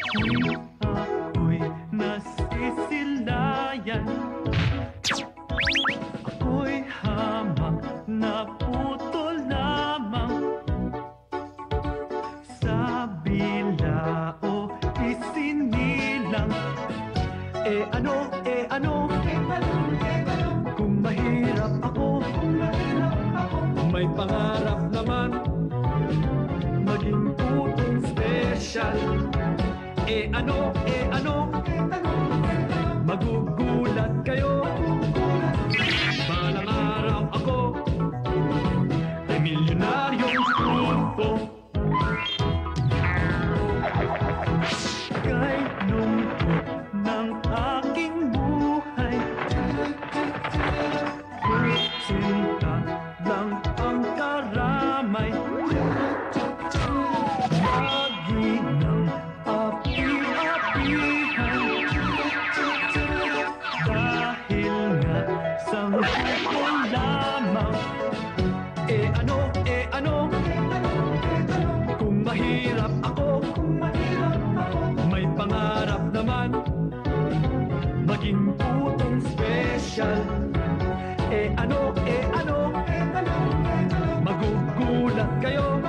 Ako'y nasisilayan. Ako'y hamak na putol lamang sa bilao isinilang. Ano, kung mahirap ako, may pangarap naman maging putong special. Ano, magugulat kayo. Balang araw ako ay milyonaryong puto. Kay lungkot ng aking buhay, sinta lang ang karamay. Maginang api-apihan, dahil nga sa gusto lamang. Ano, kung mahirap ako, may pangarap naman maging putong special. Ano, magugulat kayo.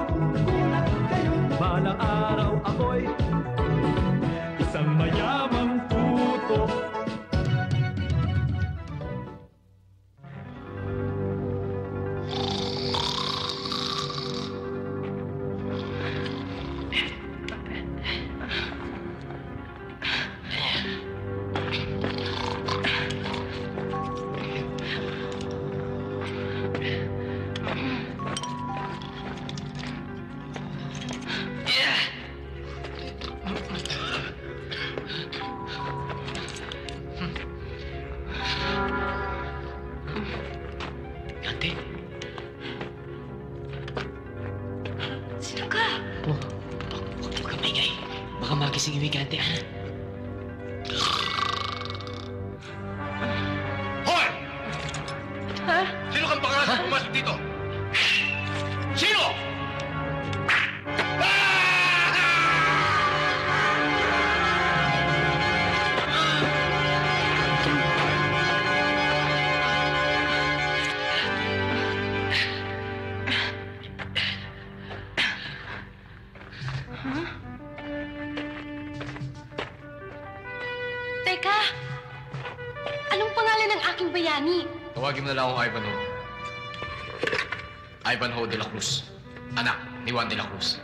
Balang araw ako'y isang mayamang puto. Ate? Sino ka? Oh, huwag ka maingay. Baka magising yung higante, ha? Hoy! Ha? Sino kang pangalan pumasok dito? Sino? Teka! Anong pangalan ng aking bayani? Tawagin mo na lang akong Ivanhoe. Ivanhoe de la Cruz. Anak ni Juan de la Cruz.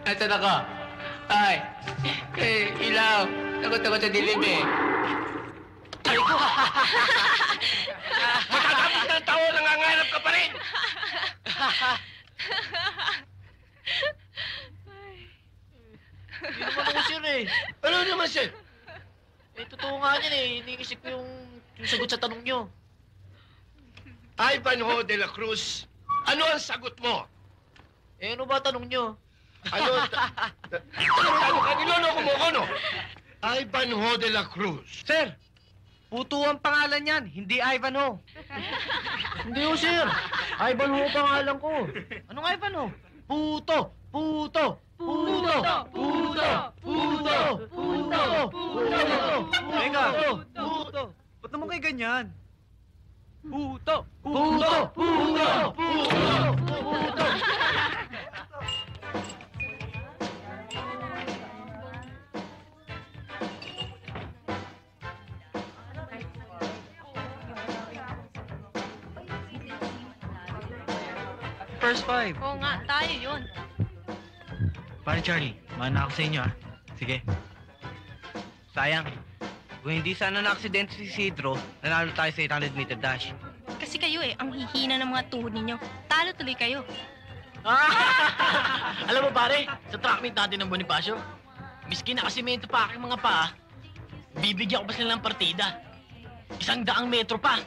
Ito na ka. Ay, ilaw. Takot ako sa dilim, eh. Ay ko! Matatapos ng taon, nangangarap ka pa rin! Hindi naman ako sir, eh. Ano naman, sir? Totoo nga yan, eh. Iniisip ko yung sagot sa tanong nyo. Ivanhoe de la Cruz, ano ang sagot mo? Ano ba tanong nyo? Ano? Ano ka? Niloloko mo ko, no? Ivanhoe de la Cruz. Sir, puto ang pangalan yan, hindi Ivanhoe. Hindi ko, sir. Ivanhoe pangalan ko. Anong Ivanhoe? Puto! Puto! Puto! Puto! Puto! Puto! Teka! Puto! Ba't naman kayo ganyan? Puto! Puto! Puto! Puto! First five. Oo nga, tayo yun. Pare Charlie, mana ako sa inyo, ha? Sige. Sayang. Kung hindi sana na-aksidente si Isidro, nanalo tayo sa 800-meter dash. Kasi kayo ang hihina ng mga tuhod ninyo. Talo tuloy kayo. Alam mo, pare, sa track meet natin ng Bonifacio, miski nakasimento pa aking mga paa, bibigyan ko pa sila ng partida. 100 metro pa.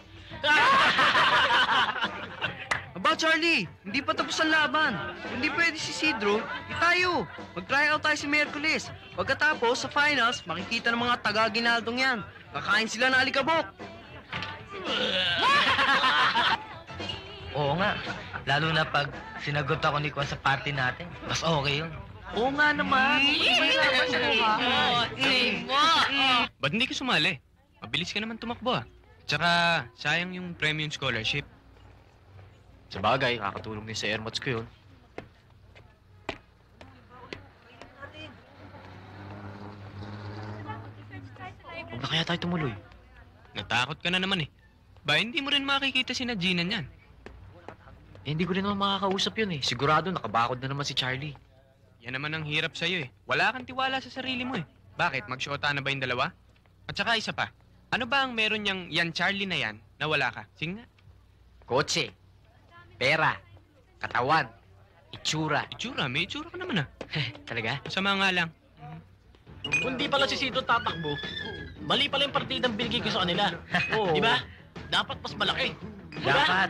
Aba, Charlie, hindi pa tapos ang laban. Kung hindi pwede si Isidro, di tayo. Mag-try out tayo si Merkulis. Pagkatapos, sa finals, makikita ng mga taga-Ginaldong yan. Kakain sila ng alikabok. Oo nga. Lalo na pag sinagot ako ni Kwan sa party natin. Mas okay yun. Oo nga naman. Ba't hindi ka sumali? Mabilis ka naman tumakbo ah. Tsaka, sayang yung premium scholarship. Sa bagay, kakatulong din sa airmods ko yun. Huwag na kaya tayo tumuloy. Natakot ka na naman eh. Ba, hindi mo rin makikita si Gina niyan. Eh, hindi ko rin naman makakausap yun eh. Sigurado nakabakod na naman si Charlie. Yan naman ang hirap sa'yo eh. Wala kang tiwala sa sarili mo eh. Bakit? Magsyota na ba yung dalawa? At saka isa pa, ano ba ang meron niyang yan Charlie na yan na wala ka? Sige nga. Kotse, pera, katawan, itsura. Itsura, may itsura ka naman ah. Talaga? Masama nga lang. Kung di pala si Sito tatakbo, mali pala yung partidang binigay ko sa kanila. Di ba? Dapat mas malaki. Dapat.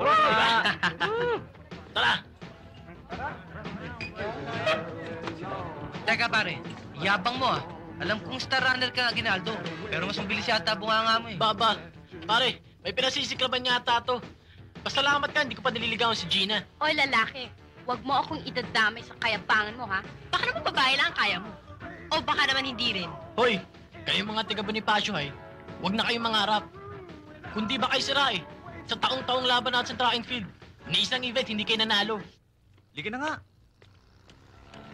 Diba? Tara! Teka pare, yabang mo ah. Alam kong star runner ka, Ginaldo. Pero mas mabilis yata bunganga mo eh. Baba, pare, may pinasisiklaban yata to. Pasalamat ka, hindi ko pa nililigawan si Gina. Oy, lalaki, huwag mo akong idadamay sa kayabangan mo, ha? Baka naman babae lang ang kaya mo. O baka naman hindi rin. Hoy, kayong mga taga Bonifacio ay, huwag na kayong mangarap. Kundi ba kayo sira eh? Sa taong-taong laban natin sa track and field, ni isang event hindi kayo nanalo. Lika na nga.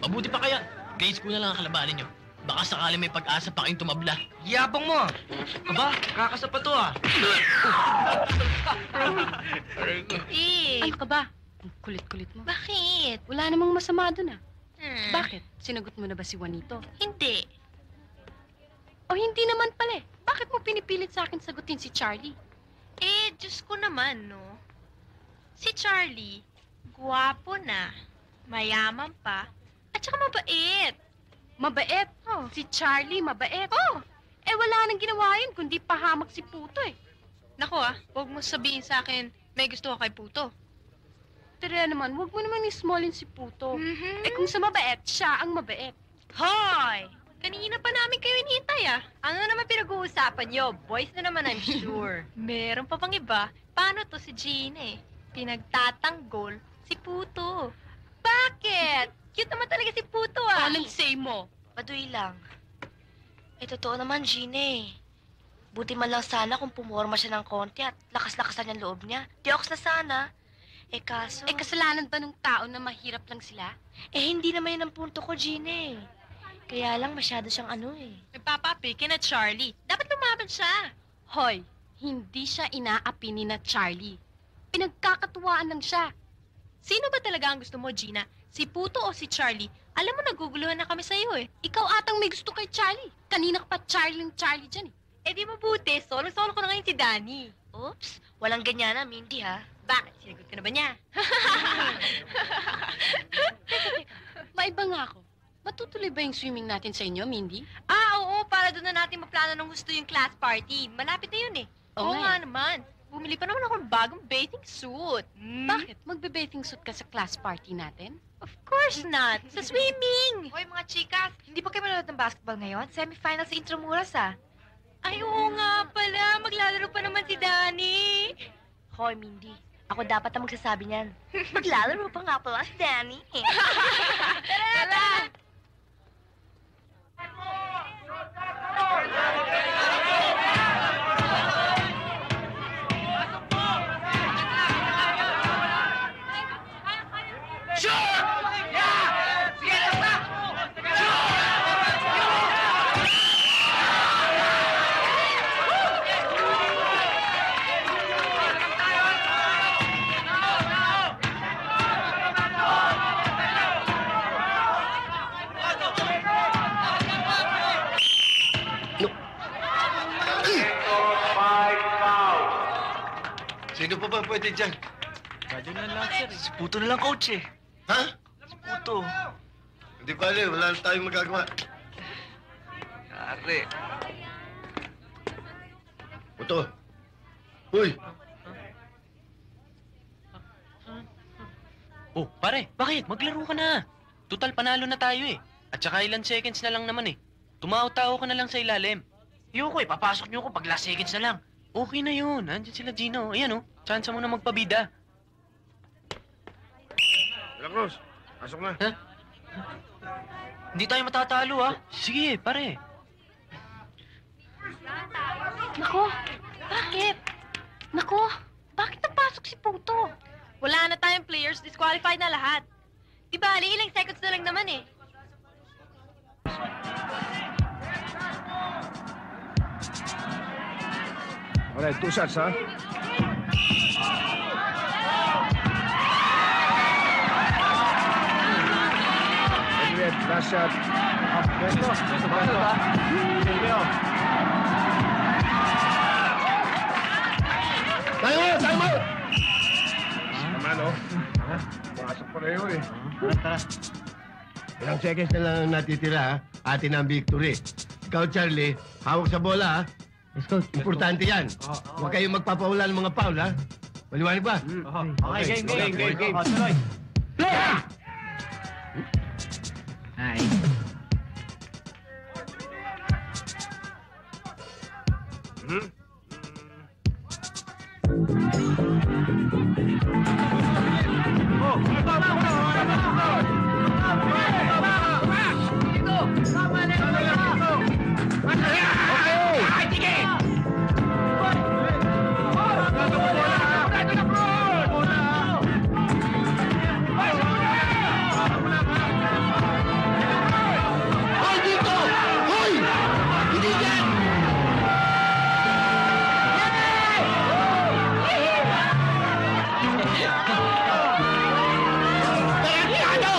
Mabuti pa kaya, grade school na lang ang kalabanin nyo. Baka sakali may pag-asa pa kayong tumabla. Yabang mo ah. Aba, kakasa pa to ah. Ano ka ba? Ang kulit-kulit mo. Bakit? Wala namang masama dun, ah. Bakit? Sinagot mo na ba si Juanito? Hindi. O hindi naman pala eh. Bakit mo pinipilit sa akin sagutin si Charlie? Eh, Diyos ko naman, no? Si Charlie, guwapo na, mayaman pa, at saka mabait. Mabait? Oh. Si Charlie, mabait? Oh. Eh, wala nang ginawa yun, kundi pahamak si Puto eh. Nako huwag mo sabihin sa akin, may gusto ka kay Puto. Tara naman, huwag mo naman ismallin si Puto. Eh kung sa mabait, siya ang mabait. Hoy! Kanina pa namin kayo inihintay Ano naman pinag-uusapan niyo? Boys na naman, I'm sure. Meron pa bang iba? Paano to si Gina eh? Pinagtatanggol si Puto. Bakit? Cute naman talaga si Puto Anong say mo? Paduy lang. Eh, totoo naman, Gina eh. Buti man lang sana kung pumorma siya ng konti at lakas-lakasan yung loob niya. Di ako na sana. Eh, kaso... Eh, kasalanan ba ng tao na mahirap lang sila? Eh, hindi naman yun ang punto ko, Gina eh. Kaya lang masyado siyang ano eh. Nagpapapiki na Charlie. Dapat lumaban siya. Hoy, hindi siya inaapi ni na Charlie. Pinagkakatuwaan lang siya. Sino ba talaga ang gusto mo, Gina? Si Puto o si Charlie? Alam mo, naguguluhan na kami sa'yo eh. Ikaw atang may gusto kay Charlie. Kanina ka pa Charlie dyan eh. Eh di mabuti, solo-solo ko na ngayon si Danny. Oops, walang ganyan na, Mindy ha. Bakit? Sinagot ka na ba niya? Teka. Maiba nga ako. Matutuloy ba yung swimming natin sa inyo, Mindy? Oo. Para doon na natin maplano ng gusto yung class party. Malapit na yun eh. Oo nga naman. Bumili pa naman ako ng bagong bathing suit. Bakit? Magbe-bathing suit ka sa class party natin? Of course not. Sa swimming! Hoy mga chikas, hindi pa kayo manonood ng basketball ngayon? Semifinal sa Intramuras Ay, oo nga pala. Maglalaro pa naman si Danny. Hoy, Mindy, ako dapat ang magsasabi niyan. Maglalaro pa nga pala si Danny. Tara! Sino pa ba pwede dyan? Radyo na lang, sir. Si Puto na lang, coach eh. Ha? Si Puto. Hindi pala, wala na tayong magagawa. Yari. Puto. Uy! Oh, pare, bakit? Maglaro ka na. Total, panalo na tayo eh. At saka ilan seconds na lang naman eh. Tumaw-tao ka na lang sa ilalim. Ayoko eh, papasok niyo ako pag last seconds na lang. Okay na yun. Andiyan sila Gino. Ayan oh, chance mo na magpabida. Wala, Cruz. Pasok na. Ha? Hindi tayo matatalo, ha? Sige, pare. Nako, bakit? Nako, bakit napasok si Puto? Wala na tayong players, disqualified na lahat. Di ba, ilang seconds na lang naman eh. Alright, 2 shots, ha? Adrian, last shot. Beto, Tayo mo! Tayo mo! Naman, oh. Pasok pareho, eh. Tara. Ilang seconds na lang ang natitira, ha? Atin ang victory. Ikaw, Charlie, hawak sa bola, ha? Let's go. Importante yan. Huwag kayong magpapaulan ng mga foul, ha? Maliwanag ba? Okay, game. Tuloy. Hi. Hoy, dito! Hoy! Hindi yan! Tarantado!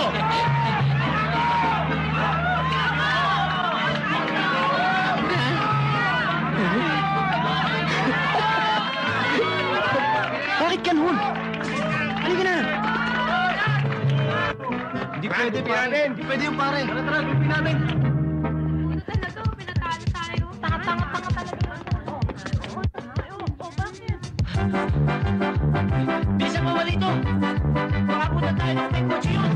Bakit ganun? Halika na! Hindi pwede, pare. Hindi pwede yung pare. Tara, gupin natin. Talaga, pinatalo tayo. Tanga talaga. Bakit? Bilisan mo, Walito! Baka punta tayo ng may kotse yun!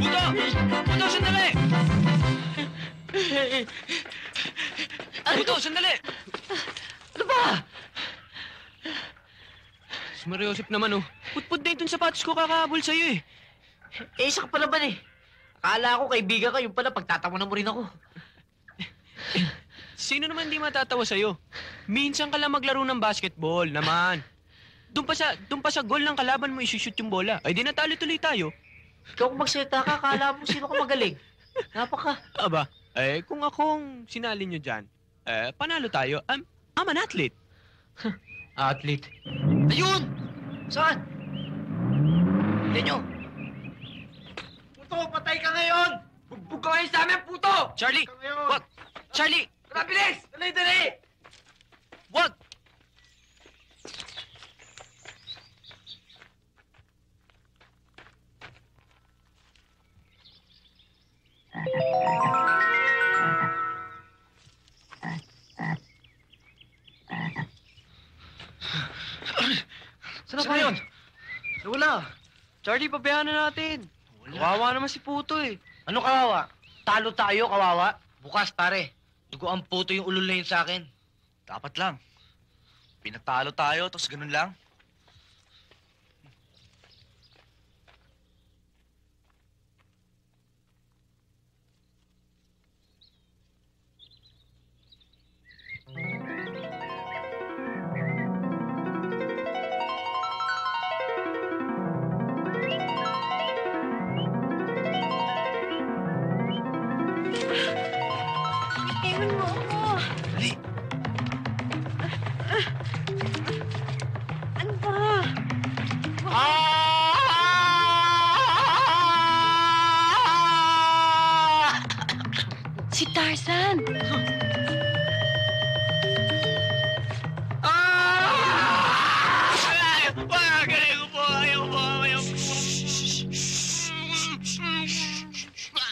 Dito! Puto, sandali! Puto, sandali! Ano ba? Si Mariosep naman, oh. Putput na itong sapatos ko kakahabol sa'yo, eh. Isa ka pa naman, eh. Akala ko kaibigan ka, yung pala pagtatawanan mo rin ako. Sino naman di matatawa sa'yo? Minsan ka lang maglaro ng basketball, naman. Doon pa sa goal ng kalaban mo isushoot yung bola. Ay, di natalo tuloy tayo. Ikaw kung magsalita ka, akala mo sino ka magaling. Napaka. Aba, kung akong sinali nyo dyan, panalo tayo. I'm an athlete. Athlete. Ayun! Saan? Tignan nyo. Puto, patay ka ngayon! Bugbog ka ngayon sa amin, puto! Charlie! Wag! Charlie! Tara, bilis! Dali! Wag! Saan na yun? Wala. Charlie, pabayaan na natin. Kawawa naman si Puto, eh. Ano kawawa? Talo tayo, kawawa? Bukas, pare. Dugo ang puto yung ulol na yun sa akin. Dapat lang. Pinatalo tayo, tapos ganun lang. Iwan mo ako. Dali. Ano ba? Si Tarzan!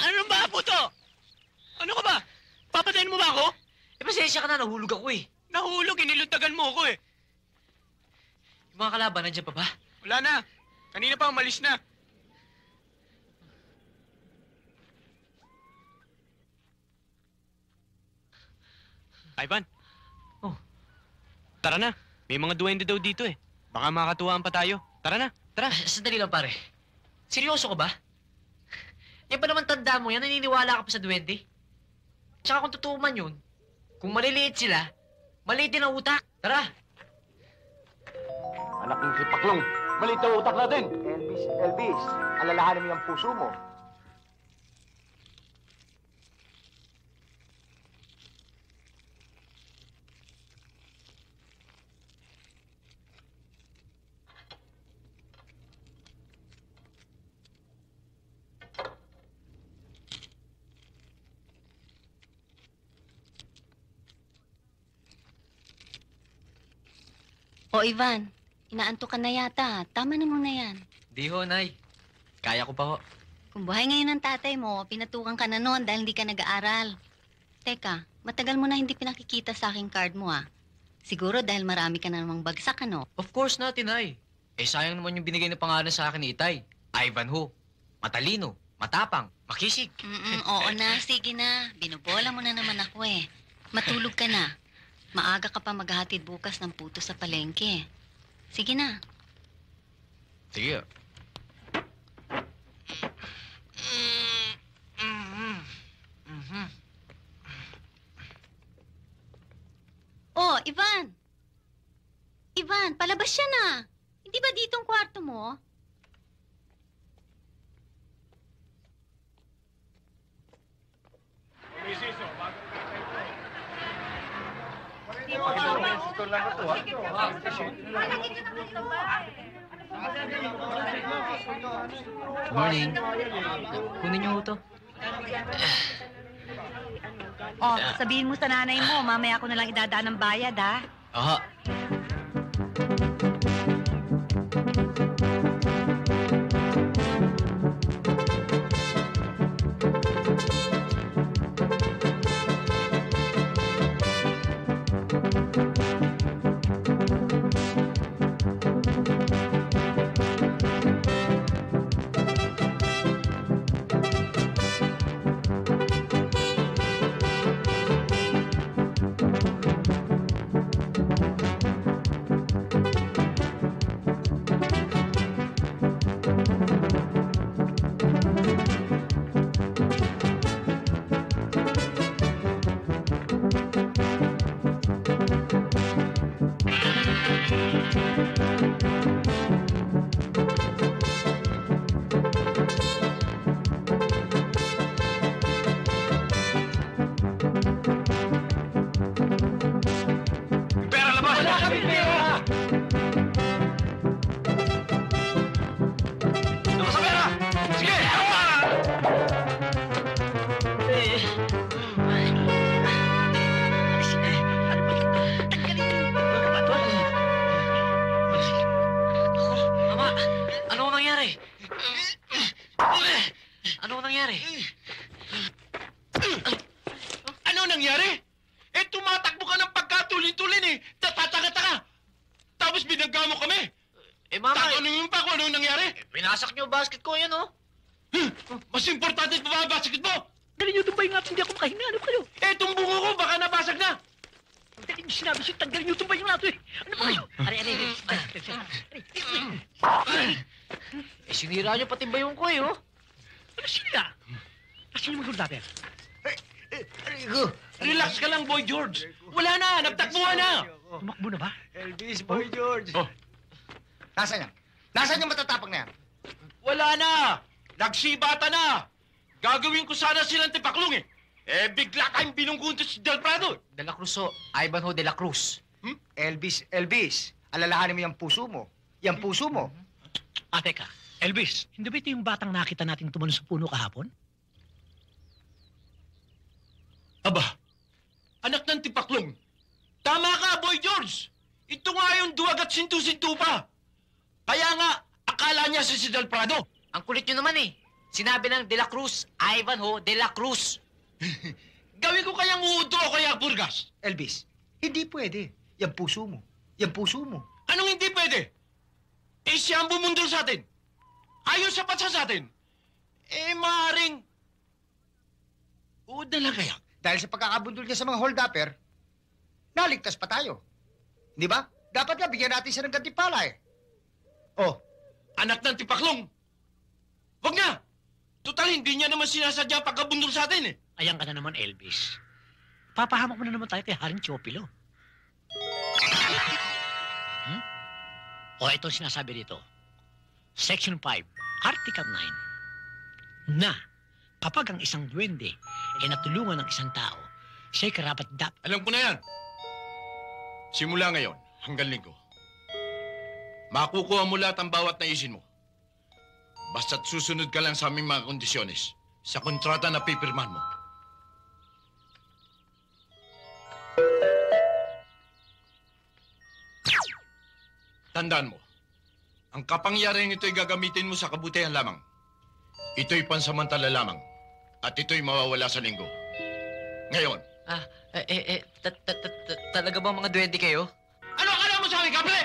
Ano ba, Puto? Ano ka ba? Papatayin mo ba ako? Pasensya ka na, nahulog ako eh. Nahulog, iniluntagan mo ako, eh. Yung mga kalaban, nandiyan pa ba? Wala na. Kanina pa, umalis na. Ivan. Oh. Tara na. May mga duwende daw dito, eh. Baka makatuwaan pa tayo. Tara na. Tara. Sandali lang, pare. Seryoso ka ba? Yan ba naman tanda mo yan? Naniniwala ka pa sa duwende? Tsaka kung totoo man yun, kung maliliit sila, maliit din ang utak. Tara! Anak ng sipaklong, maliit ang utak natin. Elvis, alalahanin mo yung puso mo. O Ivan, inaantok ka na yata. Tama na muna yan. Di ho, Nay. Kaya ko pa ho. Kung buhay ngayon ng tatay mo, pinatukan ka na noon dahil hindi ka nag-aaral. Teka, matagal mo na hindi pinakikita sa aking card mo Siguro dahil marami ka na namang bagsak, ano? Of course natin, Nay. Sayang naman yung binigay na pangalan sa akin ni Itay. Ivanhoe. Matalino, matapang, makisig. Oo na, sige na. Binubola mo na naman ako Matulog ka na. Maaga ka pa maghahatid bukas ng puto sa palengke. Sige na. Sige. Oh, Ivan! Ivan, palabas siya na. Hindi ba dito ang kwarto mo? Morning. Kunin niyo ho to. Oh, sabihin mo sa nanay mo, mamaya ako na lang idadaan ng bayad, ha? Aha. Pinasak niyo basket ko yan, Mas importante pa ba ang basket mo? Dali niyo tumbay nga, hindi ako makahinga. Ano kayo? Itong bungo ko, baka nabasag na. Dali niyo sinabi siya, tanggalin niyo tumbay yung lato Ano ba kayo? Aray. Sinira niyo pati bayong ko, Ano sila? Kasi yung maguldater. Relax ka lang, Boy George. Wala na, nagtakbuhan na. Tumakbo na ba? Elvis, Boy George. Nasaan yan? Nasaan yung matatapang na yan? Wala na. Nagsibata na. Gagawin ko sana silang tipaklong bigla kayong binunggunto si Del Prado. De la Cruz ho. Ivanhoe de la Cruz. Elvis, alalahanin mo yung puso mo. Yung puso mo. Teka. Elvis, hindi ba ito yung batang nakita nating tumalon sa puno kahapon? Aba, anak ng tipaklong. Tama ka, Boy George. Ito nga yung duwag at sintu-sintu pa. Kaya nga, akala niya si Del Prado. Ang kulit nyo naman Sinabi ng de la Cruz, Ivanhoe de la Cruz. Gawin ko kayang uudo o kaya burgas. Elvis, hindi pwede. Yung puso mo. Yung puso mo. Anong hindi pwede? Siya ang bumundol sa atin. Ayaw sapat sa atin. Maaaring... Uda lang kaya. Dahil sa pagkakabundol niya sa mga hold-upper, naligtas pa tayo. Di ba? Dapat nga bigyan natin siya ng gantipala Oh, Anak ng tipaklong! Wag na! Total, hindi niya naman sinasadya pagkabundol sa atin eh. Ayan ka na naman, Elvis. Papahamak mo na naman tayo kay Haring Chopilo. O, ito ang sinasabi dito. Section 5, Article 9. Na, kapag ang isang duwende ay natulungan ng isang tao, siya'y karapat-dapat. Alam ko na yan. Simula ngayon, hanggang linggo. Makukuha mo lahat ang bawat naisin mo. Basta't susunod ka lang sa aming mga kondisyones sa kontrata na pipirmahan mo. Tandaan mo, ang kapangyarihan ito'y gagamitin mo sa kabutihan lamang. Ito'y pansamantala lamang. At ito'y mawawala sa linggo. Ngayon. Talaga ba mga duwende kayo? Ano akala mo sa akin, Kaple?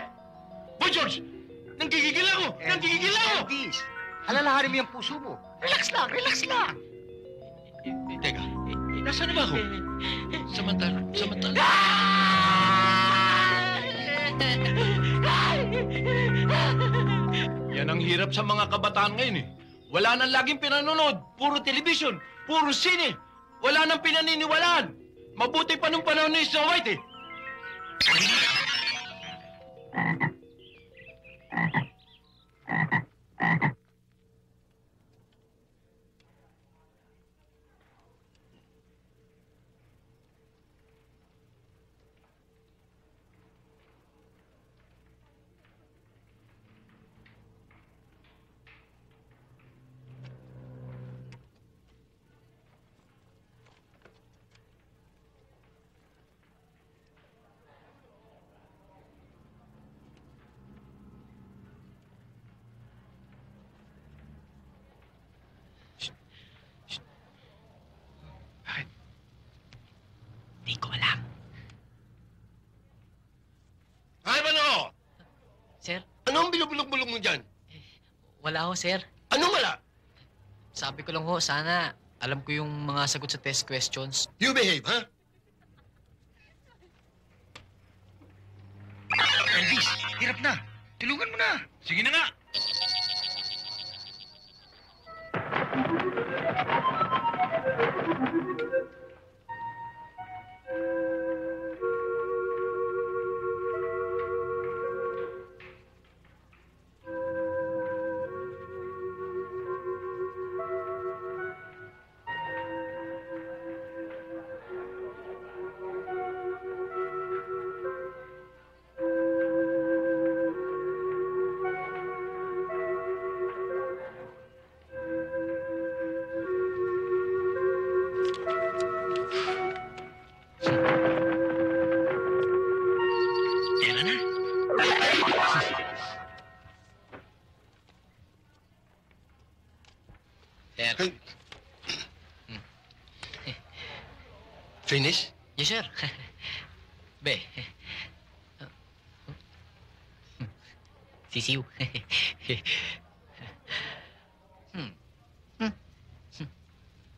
Boy George! Nanggigigil ako! Nanggigigil ako! Elvis, alalahanin mo yung puso mo. Relax lang, relax lang. Teka, nasaan na ba ako? Samantala. Yan ang hirap sa mga kabataan ngayon eh. Wala nang laging pinanonood. Puro television, puro sine. Wala nang pinaniniwalaan. Mabuti pa nung panahon ni Snow White eh. Hindi ko alam. Ay, Mano! Sir? Ano ang bilog-bulog-bulog mo dyan? Wala ho, sir. Anong wala? Sabi ko lang ho, sana alam ko yung mga sagot sa test questions. You behave, ha? Elvis, hirap na. Tulungan mo na. Sige na nga. Finish? Yes, sir. Be. Sisiw.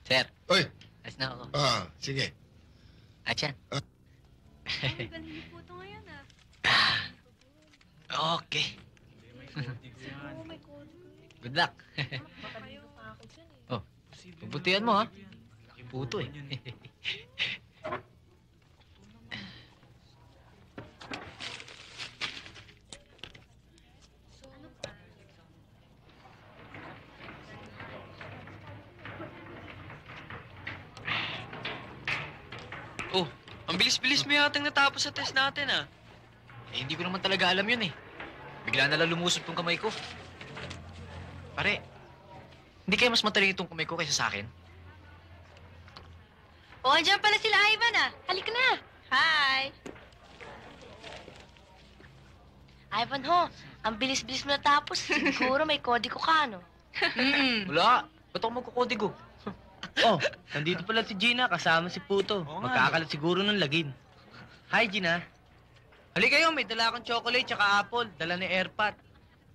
Sir. Oy. Alis na ako. Sige. Achan. Okay. Good luck. Oh, pagbutihan mo, ha? Laki puto, eh. Oh, ang bilis-bilis mo yatang natapos sa test natin, ah. Eh, hindi ko naman talaga alam yun, eh. Bigla na lang lumusot tong kamay ko. Pare, hindi kaya mas mataling itong kamay ko kaysa sa akin? Oh, andyan pala sila Ivan, ah. Halika na. Hi. Ivan, ho. Ang bilis-bilis mo natapos. Siguro may kodigo ka, no? Wala. Ba't ako magkukodigo? Oh, nandito pala si Gina, kasama si Puto. Magkakalat siguro ng lagim. Hi, Gina. Halika kayo, may dala akong chocolate tsaka apple. Dala ni Airpat.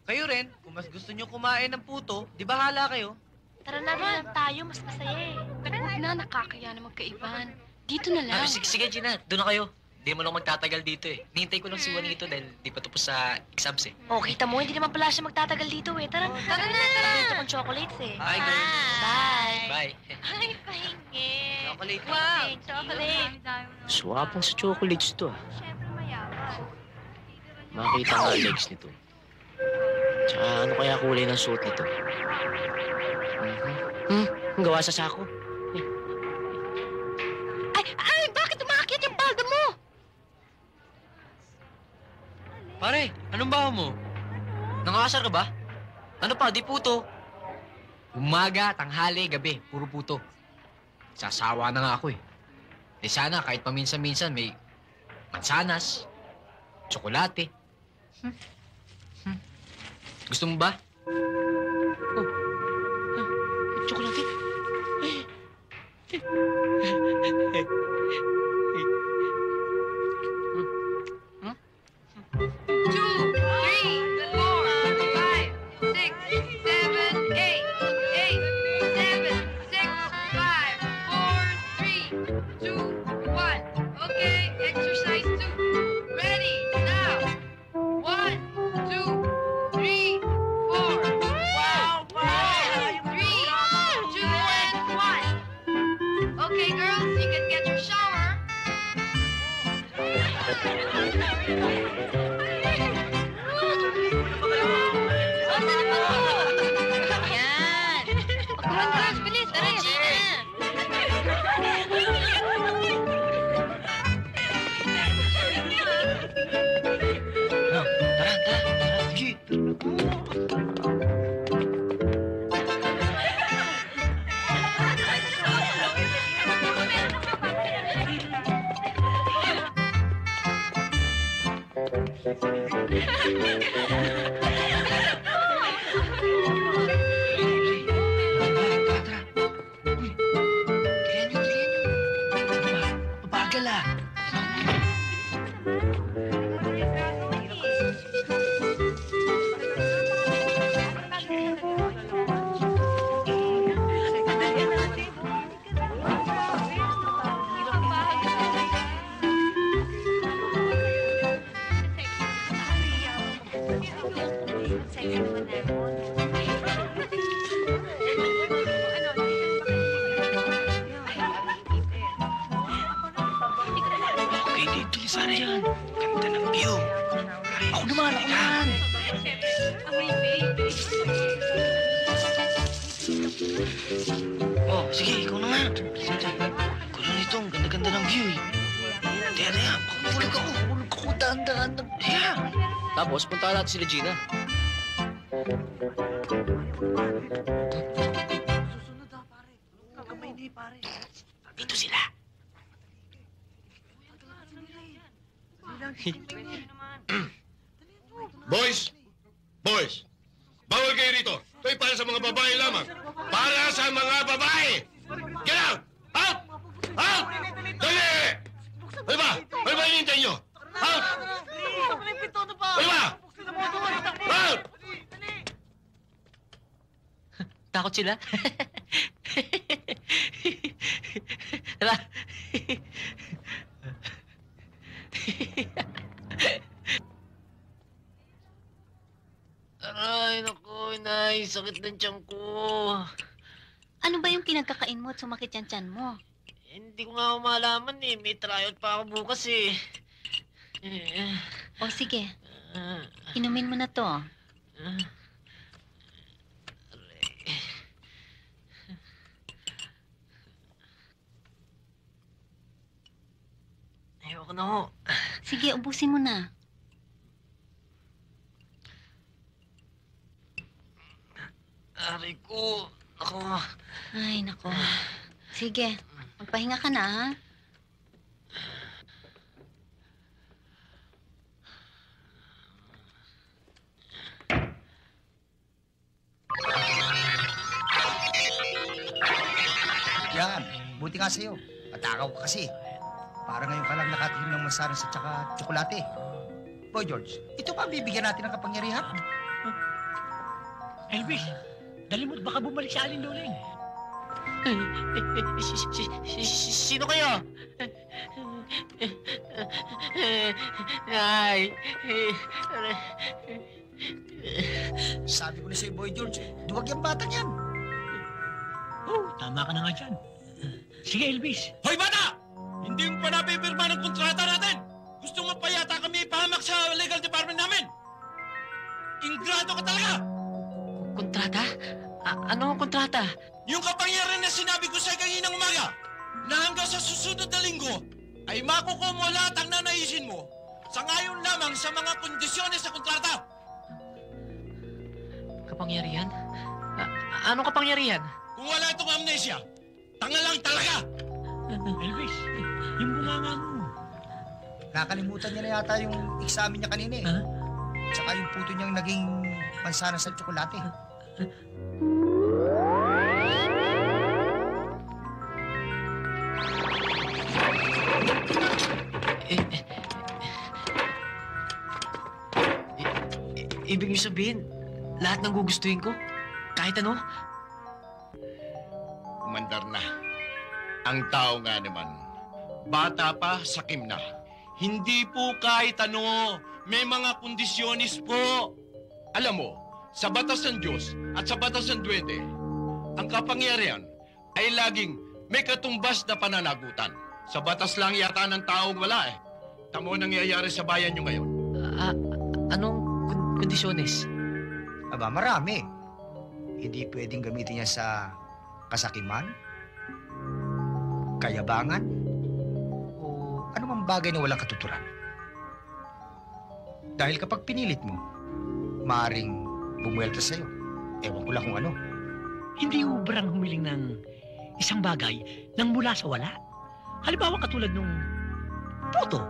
Kayo rin, kung mas gusto nyo kumain ng puto, di bahala kayo. Tara na rin lang tayo, mas masaya eh. Huwag na, nakakaya na magkaiban. Dito na lang. Sige, Gina. Doon na kayo. Hindi naman ako magtatagal dito eh. Nihintay ko lang si Juanito dahil di pa tapos sa exams eh. Oh, kita mo, hindi naman pala siya magtatagal dito eh. Tara, tara na. Gusto kong chocolates eh. Bye, girls. Bye. Bye. Ay, pahingi. Chocolate. Wow, chocolate. Swapang sa chocolates to ah. Siyempre mayaman. Makita nga ang legs nito. Tsaka ano kaya kulay ng suot nito? Ang gawa sa sako. Ay, bakit umakyat yung palda mo? Pare, anong baho mo? Nangasar ka ba? Ano pa, di puto. Umaga, tanghali, gabi, puro puto. Sasawa na nga ako eh. Eh sana kahit paminsan-minsan may mansanas, tsokolate. Gusto mo ba? Oh. Tsokolate? Okay, girls, you can get your shower. Yan. Come on, girls, bilis. Tara, Sana yan. Ganda ng view. Ako naman. Oh, sige, ikaw na nga. Kulo nito, ang ganda-ganda ng view eh. Taya, mahulog ako, daan-daan. Taya. Tapos, punta natin sila Gina. Dito sila. Boys! Boys! Bawal kayo rito. Ito'y para sa mga babae lamang. Para sa mga babae! Get out! Out! Out! Dali! Ano ba? Ano ba hinihintay nyo? Out! Ano ba? Out! Takot sila? Tara. Aray, naku, inay. Sakit ng tiyan ko. Ano ba yung pinagkakain mo at sumakit yung tiyan mo? Hindi ko nga malaman eh. May tryout pa ako bukas eh. O sige, inumin mo na to. Ayoko na ho. Sige, ubusin mo na. Aray ko. Ako. Ay, nako. Sige, magpahinga ka na, ha? Yan, buti nga sa'yo. Patakaw ka kasi. Para ngayon ka lang nakatikim ng mansanas at saka tsokolate. Boy George, ito pa bibigyan natin ng kapangyarihan. Elvis, dali mo't baka bumalik si Aling Loling. Sino kayo? Ay. Sabi ko na sa'yo, Boy George, duwag yung batang yan. Oh, tama ka na nga dyan. Sige, Elvis. Hoy, bata! Hindi mo pa napipirma ng kontrata natin! Gusto mo pa yata kami ipahamak sa legal department namin! Ingrato ka talaga! Kontrata? Ano ang kontrata? Yung kapangyarihan na sinabi ko sa'yo kaninang umaga na hanggang sa susunod na linggo ay makukuha mo lahat ang nanaisin mo sa ngayon lamang sa mga kondisyones sa kontrata! Kapangyarihan? Anong kapangyarihan? Kung wala itong amnesia, tanga lang talaga! Elvis, yung bunganga mo. Nakalimutan niya na yata yung examen niya kanina eh. Huh? Tsaka yung puto niyang naging mansanas sa tsokolate. Ibig niyo sabihin, lahat ng gugustuhin ko? Kahit ano? Umandar na. Ang tao nga naman, bata pa, sakim na. Hindi po kahit ano, may mga kondisyonis po. Alam mo, sa batas ng Diyos at sa batas ng Duwende, ang kapangyarihan ay laging may katumbas na pananagutan. Sa batas lang yata ng taong wala eh. Tamo nangyayari sa bayan nyo ngayon. Anong kondisyones? Aba, marami. Hindi pwedeng gamitin niya sa kasakiman, kayabangan, o anumang bagay na walang katuturan. Dahil kapag pinilit mo, maaring bumuelta sa'yo. Ewan ko lang kung ano. Hindi ubrang humiling ng isang bagay nang mula sa wala. Halimbawa katulad nung puto.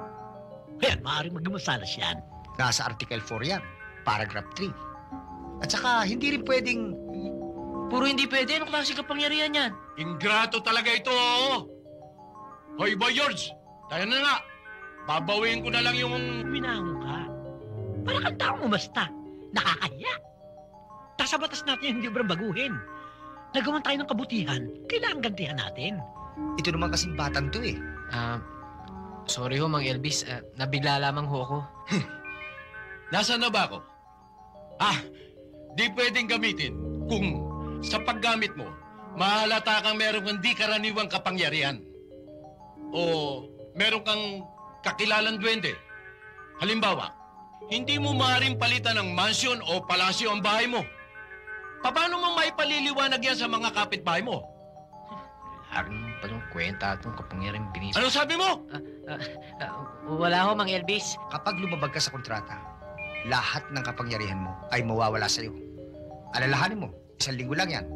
Ayan, maaaring magmasalas yan. Nasa Article 4 yan, Paragraph 3. At saka, hindi rin pwedeng... Puro hindi pwede. Anong klase kapangyarihan yan? Ingrato talaga ito, oo. Hoy, Boy George, tayo na nga. Babawiin ko na lang yung... Minahong ka. Para kang taong umasta. Nakakahiya. Nasa batas natin hindi ubrang baguhin. Nagawan tayo ng kabutihan, kailangan gantihan natin. Ito naman kasing batang to eh. Sorry ho, Mang Elvis. Nabigla lamang ho ako. Nasaan na ba ako? Di pwedeng gamitin kung sa paggamit mo, mahalata kang meron kang di karaniwang kapangyarihan. O meron kang kakilalang duwende. Halimbawa, hindi mo maaaring palitan ng mansyon o palasyo ang bahay mo. Paano mo maipaliliwanag yan sa mga kapitbahay mo? Haring palang kwenta itong kapangyarihan binis. Ano sabi mo? Wala ho, Mang Elvis. Kapag lumabag ka sa kontrata, lahat ng kapangyarihan mo ay mawawala sa'yo. Alalahanin mo, 1 linggo lang yan.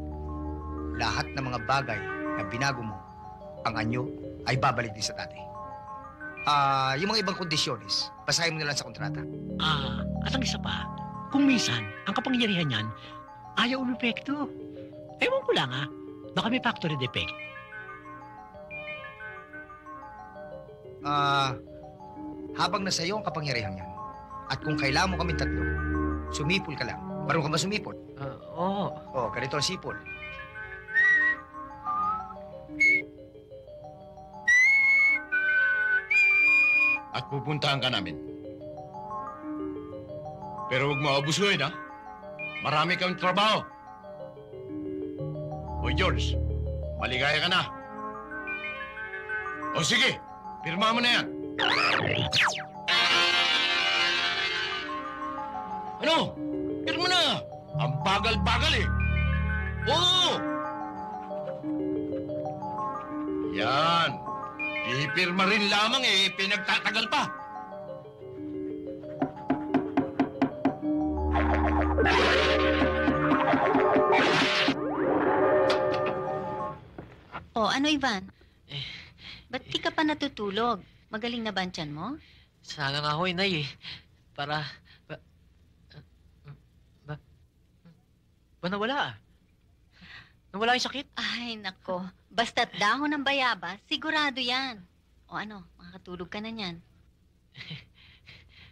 Lahat ng mga bagay na binago mo, ang anyo ay babalik din sa dati. Yung mga ibang kondisyones, basahin mo na lang sa kontrata. At ang isa pa, kung minsan, ang kapangyarihan niyan, ayaw umepekto. Ewan ko lang baka may factory defect. Habang nasa iyo ang kapangyarihan yan, at kung kailangan mo kami tatlo, sumipol ka lang. Marunong ka ba sumipol? Oo. Ganito ang sipol. At pupuntahan ka namin. Pero huwag mo abusuhin, ha? Marami kang trabaho. Hoy, George, maligaya ka na. O sige, pirma mo na yan. Ano? Pirma na. Ang bagal-bagal eh. Oo! Yan. Pipirma rin lamang eh, pinagtatagal pa. Ano, Ivan? Ba't di ka pa natutulog? Magaling na ba ang tiyan mo? Sana nga ho, Inay eh. Para... nawala Nawala yung sakit? Ay, nako. Basta't dahon ng bayabas, sigurado yan. O ano, makakatulog ka na niyan.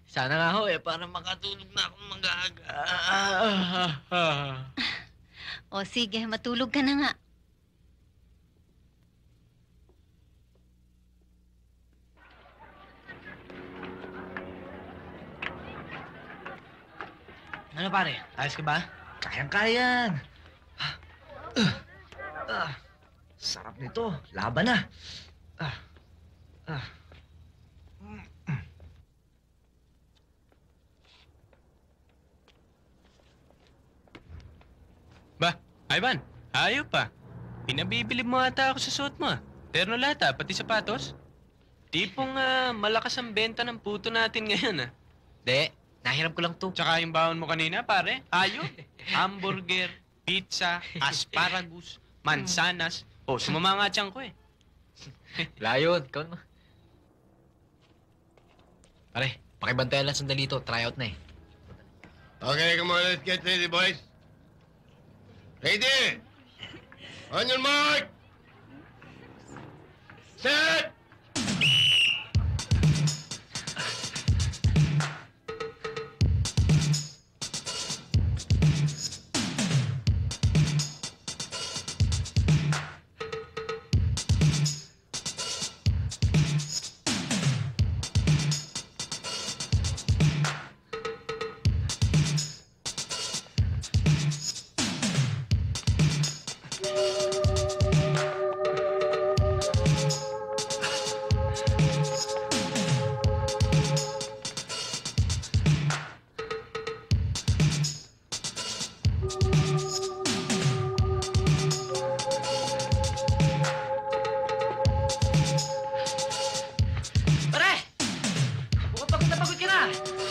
Sana nga ho para makatulog na akong mag-aaga. O sige, matulog ka na nga. Ano pare? Ayos ka ba? Kayang-kayan. Sarap nito. Laban na. Ba, Ivan, ayaw pa. Pinabibilib mo ata ako sa suot mo. Terno lata, pati sapatos. Tipong malakas ang benta ng puto natin ngayon De, nahiram ko lang to. Tsaka yung baon mo kanina, pare. Ayaw. Hamburger, pizza, asparagus, mansanas. Sumama nga tiyan ko eh. Layon, ikaw na. Pare, pakibantayan lang sandali to. Tryout na eh. Okay, come on, let's get ready, boys. Ready! On your mark! Set!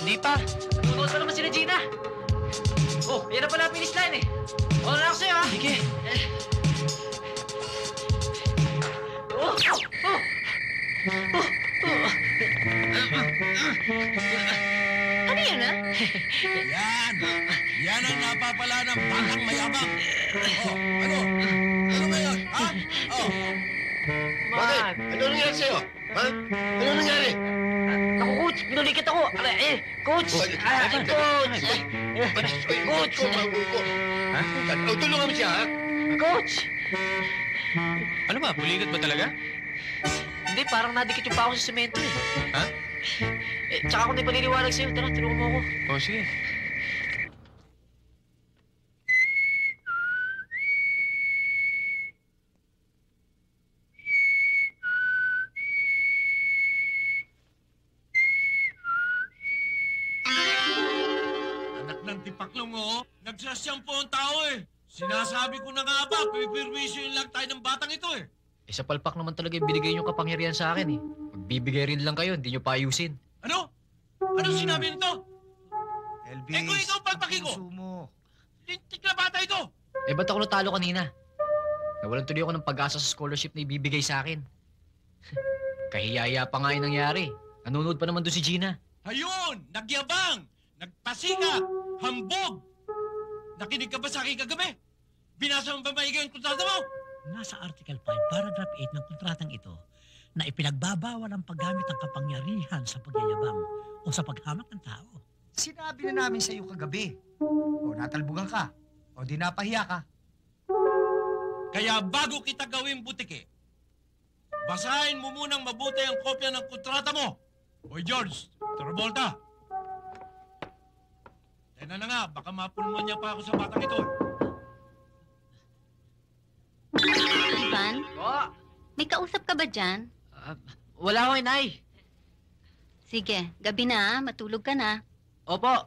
Hindi pa. Nanonood pa naman sila Gina. Yan na pala ang finish line eh. Na ako sa'yo ha. Sige. Ano yan, ha? Yan ang napapala ng batang mayabang. Ano? Ano ba yun, ha? Bakit? Ano nangyari sa'yo? Ha? Ano nangyari? Ako, coach. Binulikit ako. Coach. Coach. Coach! Ha? Tulungan mo siya, ha? Coach. Ano ba? Pulikat ba talaga? Hindi, parang nadikit yung pa ako sa semento eh. Ha? Tsaka ako na ipaliliwanag sa'yo. Tara, tulungan mo ako. Sige. Anak ng tipaklong mo, nagsasyampo ang tao eh. Sinasabi ko na nga ba, pipirwisyoin lang tayo ng batang ito eh. Sa palpak naman talaga yung binigay niyong kapangyarihan sa akin eh. Magbibigay rin lang kayo, hindi niyo pa ayusin. Ano? Anong sinabi nito? Elvis, kung ikaw palpaki ko? Lintik na bata ito! Ba't ako natalo kanina? Nawalan tuloy ako ng pag-asa sa scholarship na ibibigay sa akin. Kahiyaya pa nga yung nangyari. Nanonood pa naman doon si Gina. Ayun! Nagyabang! Nagpasikap! Hambog! Nakinig ka ba sa akin kagabi? Binasa mo ba maigi ang kontrata mo? Nasa Article 5, Paragraph 8 ng kontratang ito na ipinagbabawal ang paggamit ng kapangyarihan sa pagyayabang o sa paghamak ng tao. Sinabi na namin sa iyo kagabi. O natalbugan ka. O di napahiya ka. Kaya bago kita gawin butike, basahin mo munang mabuti ang kopya ng kontrata mo. Boy George, Travolta. Tena na nga, baka mapulmon niya pa ako sa batang ito. Ivan? May kausap ka ba dyan? Wala ko, Inay. Sige, gabi na, matulog ka na. Opo.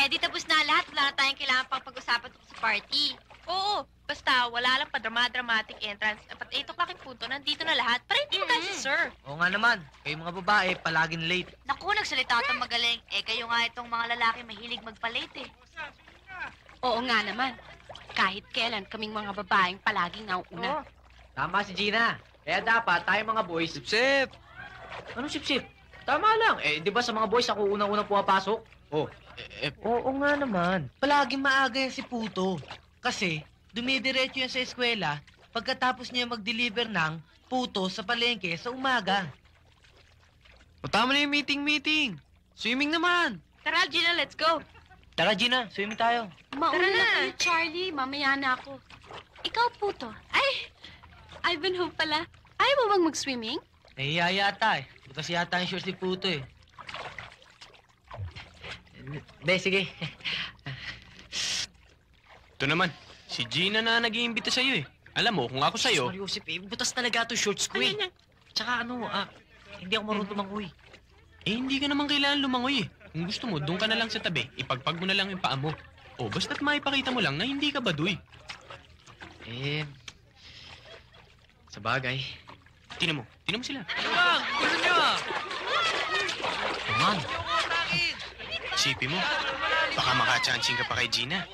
Di tapos na lahat. Wala na tayong kailangan pang pag-usapan sa party. Oo, basta wala lang pa dramatic entrance. Dapat 8 o'clock yung punto, nandito na lahat. Para hindi magkasi, sir. Oo nga naman. Kayo mga babae, palaging late. Naku, nagsalita ka magaling. Kayo nga itong mga lalaki mahilig magpa-late eh. Oo nga naman. Kahit kailan kaming mga babaeng palaging nauuna. Tama si Gina. Kaya dapat tayo mga boys... Sip-sip! Anong sip-sip? Tama lang. Di ba sa mga boys ako unang-unang pumapasok? Oo nga naman. Palaging maaga yan si Puto. Kasi dumidiretso yan sa eskwela pagkatapos niya mag-deliver ng puto sa palengke sa umaga. Tama na yung meeting. Swimming naman. Tara, Gina, let's go. Tara, Gina. Swimming tayo. Mauna na kayo, Charlie. Mamaya na ako. Ikaw, puto. Ay! Ivanhoe pala. Ayaw mo bang mag-swimming? Nahiya yata eh. Butas yata yung shorts ni Puto eh. Hindi, sige. Ito naman, si Gina na nag-iimbita sa'yo eh. Alam mo, kung ako sa'yo... Sorry, Joseph, eh. Butas talaga ito shorts ko eh. Tsaka hindi ako marunong tumangoy. Eh, hindi ka naman kailangan lumangoy eh. Kung gusto mo, doon ka na lang sa tabi. Ipagpag mo na lang yung paa mo. O, basta't maipakita mo lang na hindi ka baduy. Sa bagay. Tinan mo sila. Wag! Gulo nyo ah! Man, Isipin mo, baka makachancing ka pa kay Gina.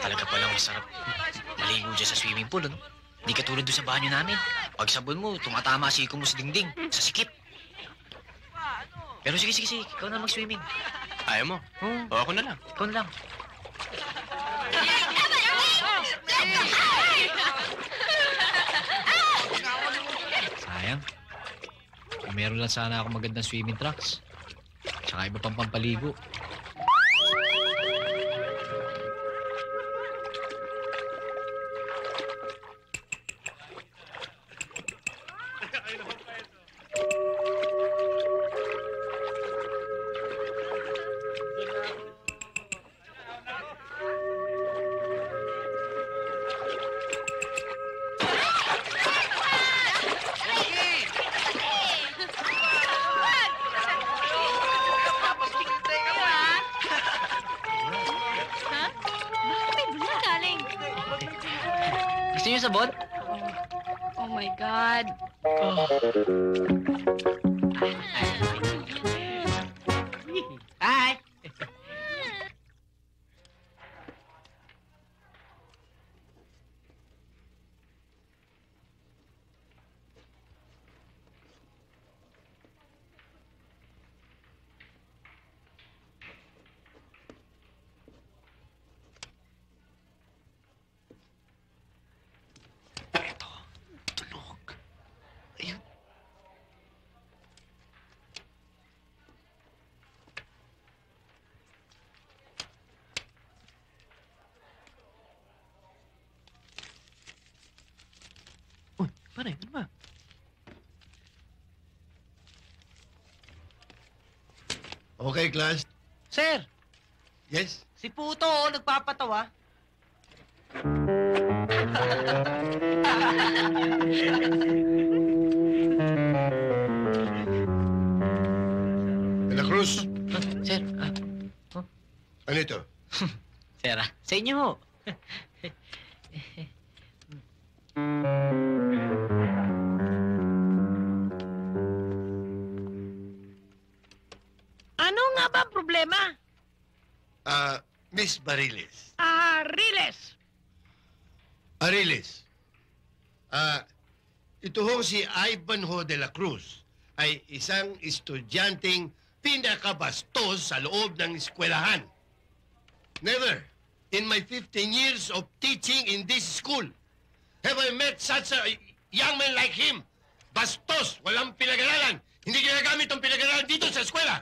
talaga palang masarap maligo dyan sa swimming pool, ano? Di katulad doon sa banyo namin. Pag sabon mo, tumatama siko mo sa dingding, sa sikip. Pero sige, ikaw na mag-swimming. Ayaw mo? O ako na lang. Ikaw na lang. Sayang. Kung meron lang sana ako magandang swimming trunks. Tsaka iba pang pampaligo. Gusto niyo sabon? Oh my God. Hi! Uy, pare, ano ba? Okay, class. Sir, Yes? si Puto oh, nagpapatawa. De la Cruz, Sir, ano ito? Sir, sa inyo ho. Ano nga ba ang problema? Miss Bariles. Riles. Ariles. Ito ho si Ivanhoe de la Cruz ay isang estudyanteng pinakabastos sa loob ng eskwelahan. Never, in my 15 years of teaching in this school, have I met such a young man like him. Bastos, walang pinag-aralan. Hindi ginagamit ang pinag-aralan dito sa eskwela.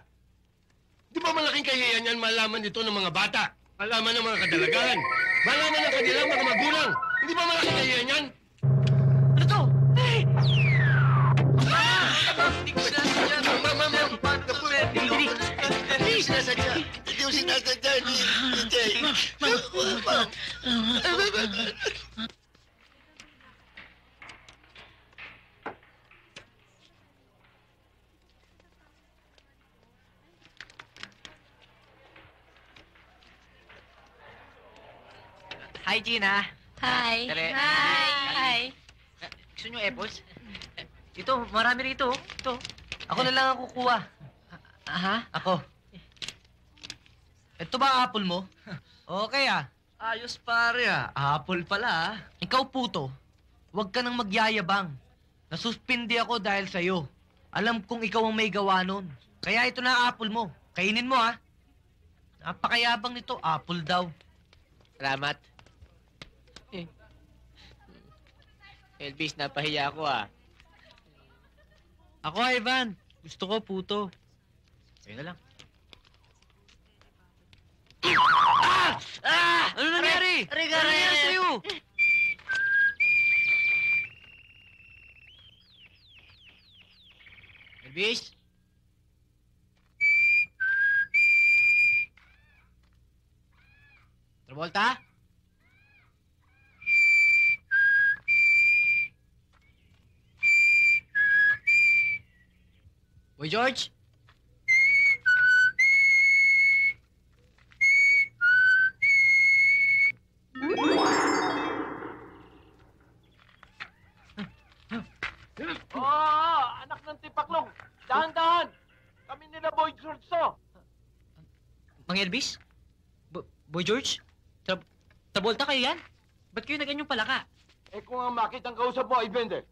Di ba malaking kahihiyan yan malaman dito ng mga bata? Malaman ng mga kadalagan? Malaman ng kanilang mga magulang? Hindi ba malaking kahihiyan yan? Ano to? Hindi ko sinasadya. Hindi ko sinasadya. Hindi ko sinasadya. Hi, Gina. Hi. Tere. Hi. Gusto niyo apples? Ito, marami rito. Ito. Ako na lang ang kukuha. Ako. Ito ba apple mo? Okay ah. Ayos pare ah. Apple pala ah. Ikaw puto, huwag ka nang magyayabang. Nasuspindi ako dahil sa'yo. Alam kong ikaw ang may gawa nun. Kaya ito na apple mo. Kainin mo ah. Napakayabang nito, apple daw. Salamat. Elvis, napahiya ako ah. Ako, Ivan. Gusto ko puto. Sa'yo na lang. Ano nangyari? Ano nangyari sa'yo? Elvis? Travolta? Boy George? Anak ng tipaklong. Dahan-dahan. Kami nila Boy George to. Mang Elvis? Boy George? Travolta kayo yan? Ba't kayo na ganyang palaka? Eh kung ang makitang kausap mo ay Bender,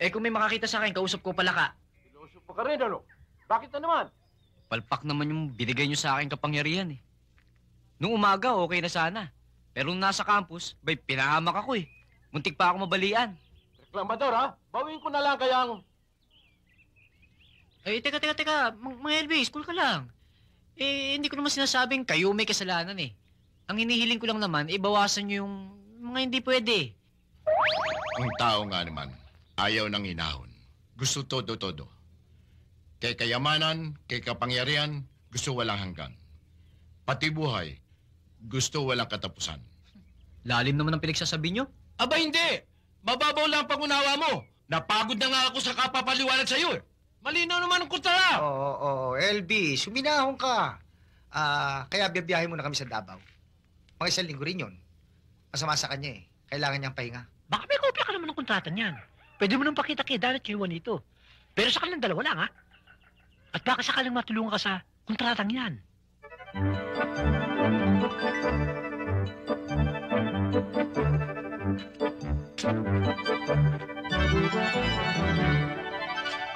Eh kung may makakita sa akin, kausap ko palaka. ilusok pa ka rin, ano? Bakit na naman? Palpak naman yung binigay niyo sa akin kapangyarihan eh. Nung umaga, okay na sana. Pero nung nasa campus, pinahamak ako eh. Muntik pa ako mabalian. Reklamador, ha? Bawin ko na lang kayang... Eh, teka. Mang Elvis, cool ka lang. Eh, hindi ko naman sinasabing kayo may kasalanan eh. Ang hinihiling ko lang naman, bawasan niyo yung mga hindi pwede. Ang tao nga naman, ayaw ng hinahon. Gusto todo-todo. Kay kayamanan, kay kapangyarihan, gusto walang hanggan. Pati buhay, gusto walang katapusan. Lalim naman ang pinagsasabi niyo. Aba, hindi! Mababaw lang ang pangunawa mo. Napagod na nga ako sa kapapaliwanag sa'yo. Malinaw naman ang kuntara. Oo, LB, suminahon ka. Kaya biyabiyahe muna kami sa Davao. Mga 1 linggo rin yun. Masama sa kanya eh. Kailangan niyang pahinga. Baka may kopya ka naman ng kontrata niyan. Pwede mo nang pakita kay Dan at kay Juanito. Pero sa kanilang dalawa lang, ha? At baka sakaling matulungan ka sa kontratang yan.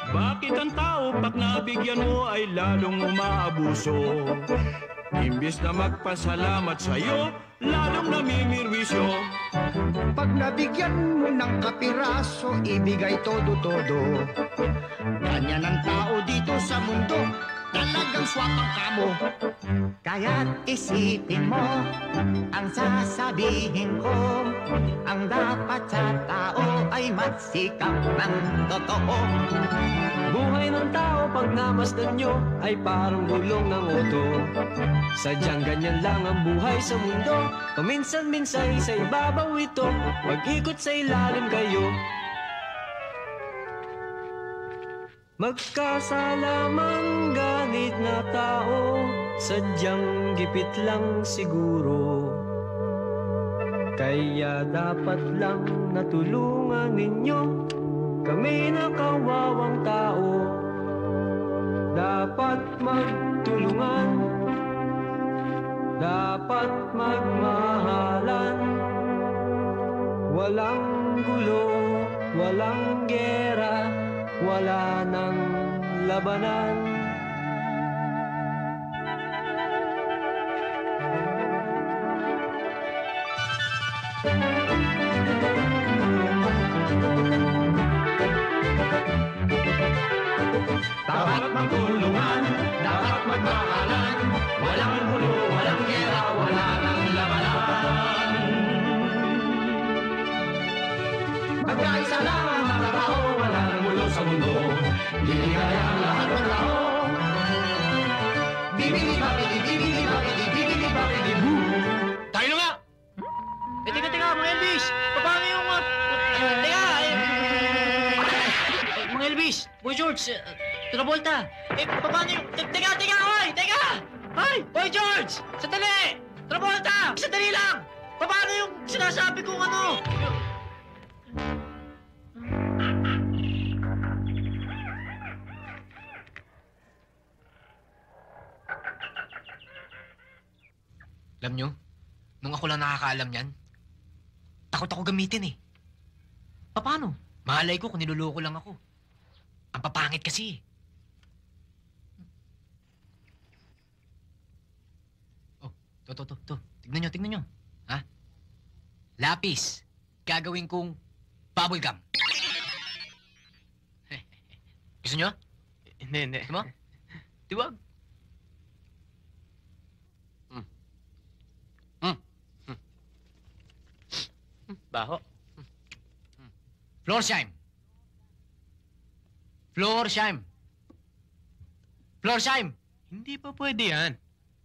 Bakit ang tao pag nabigyan mo ay lalong umaabuso? Imbis na magpasalamat sa'yo, lalong namimirwisyo. Pag nabigyan mo ng kapiraso, ibigay todo-todo. Ganyan ang tao dito sa mundo, talagang swapang kamo. Kaya't isipin mo ang sasabihin ko. Ang dapat sa tao ay magsikap ng totoo. Buhay ng tao pag namasdan nyo ay parang gulong ng oto. Sadyang ganyan lang ang buhay sa mundo. Paminsan-minsan sa ibabaw ito, mag-ikot sa ilalim kayo. Magkasalamang ganit na tao, sadyang gipit lang siguro. Kaya dapat lang natulungan ninyo kami na kawawang tao. Dapat magtulungan, dapat magmahalan. Walang gulo, walang gera, wala nang labanan. Dapat magtulungan, dapat magmahalan. Walang gulo, walang gera, wala nang labanan. Magkaisa lang ang mga tao, walang gulo sa mundo. Liligaya ang lahat ng tao. Bibili-babili-bibili-babili-bibili-babili-boo. Tayo na nga! Teka, mga Elvis! Paano yung... Mga Elvis! Boy George! Travolta! Paano yung... Teka! Hoy! Teka! Hoy! Boy George! Sandali! Travolta! Sandali lang! Paano yung sinasabi kong ano? Alam nyo, nung ako lang nakakaalam yan, takot ako gamitin eh. Paano? Mahalay ko kung niloloko lang ako. Ang papangit kasi. Oh, to. Tignan nyo. Ha? Lapis. Gagawin kong bubble gum. Gusto nyo? Hindi. Gusto mo? Tiwag. Baho. Florsheim! Florsheim! Florsheim! Hindi pa pwede yan.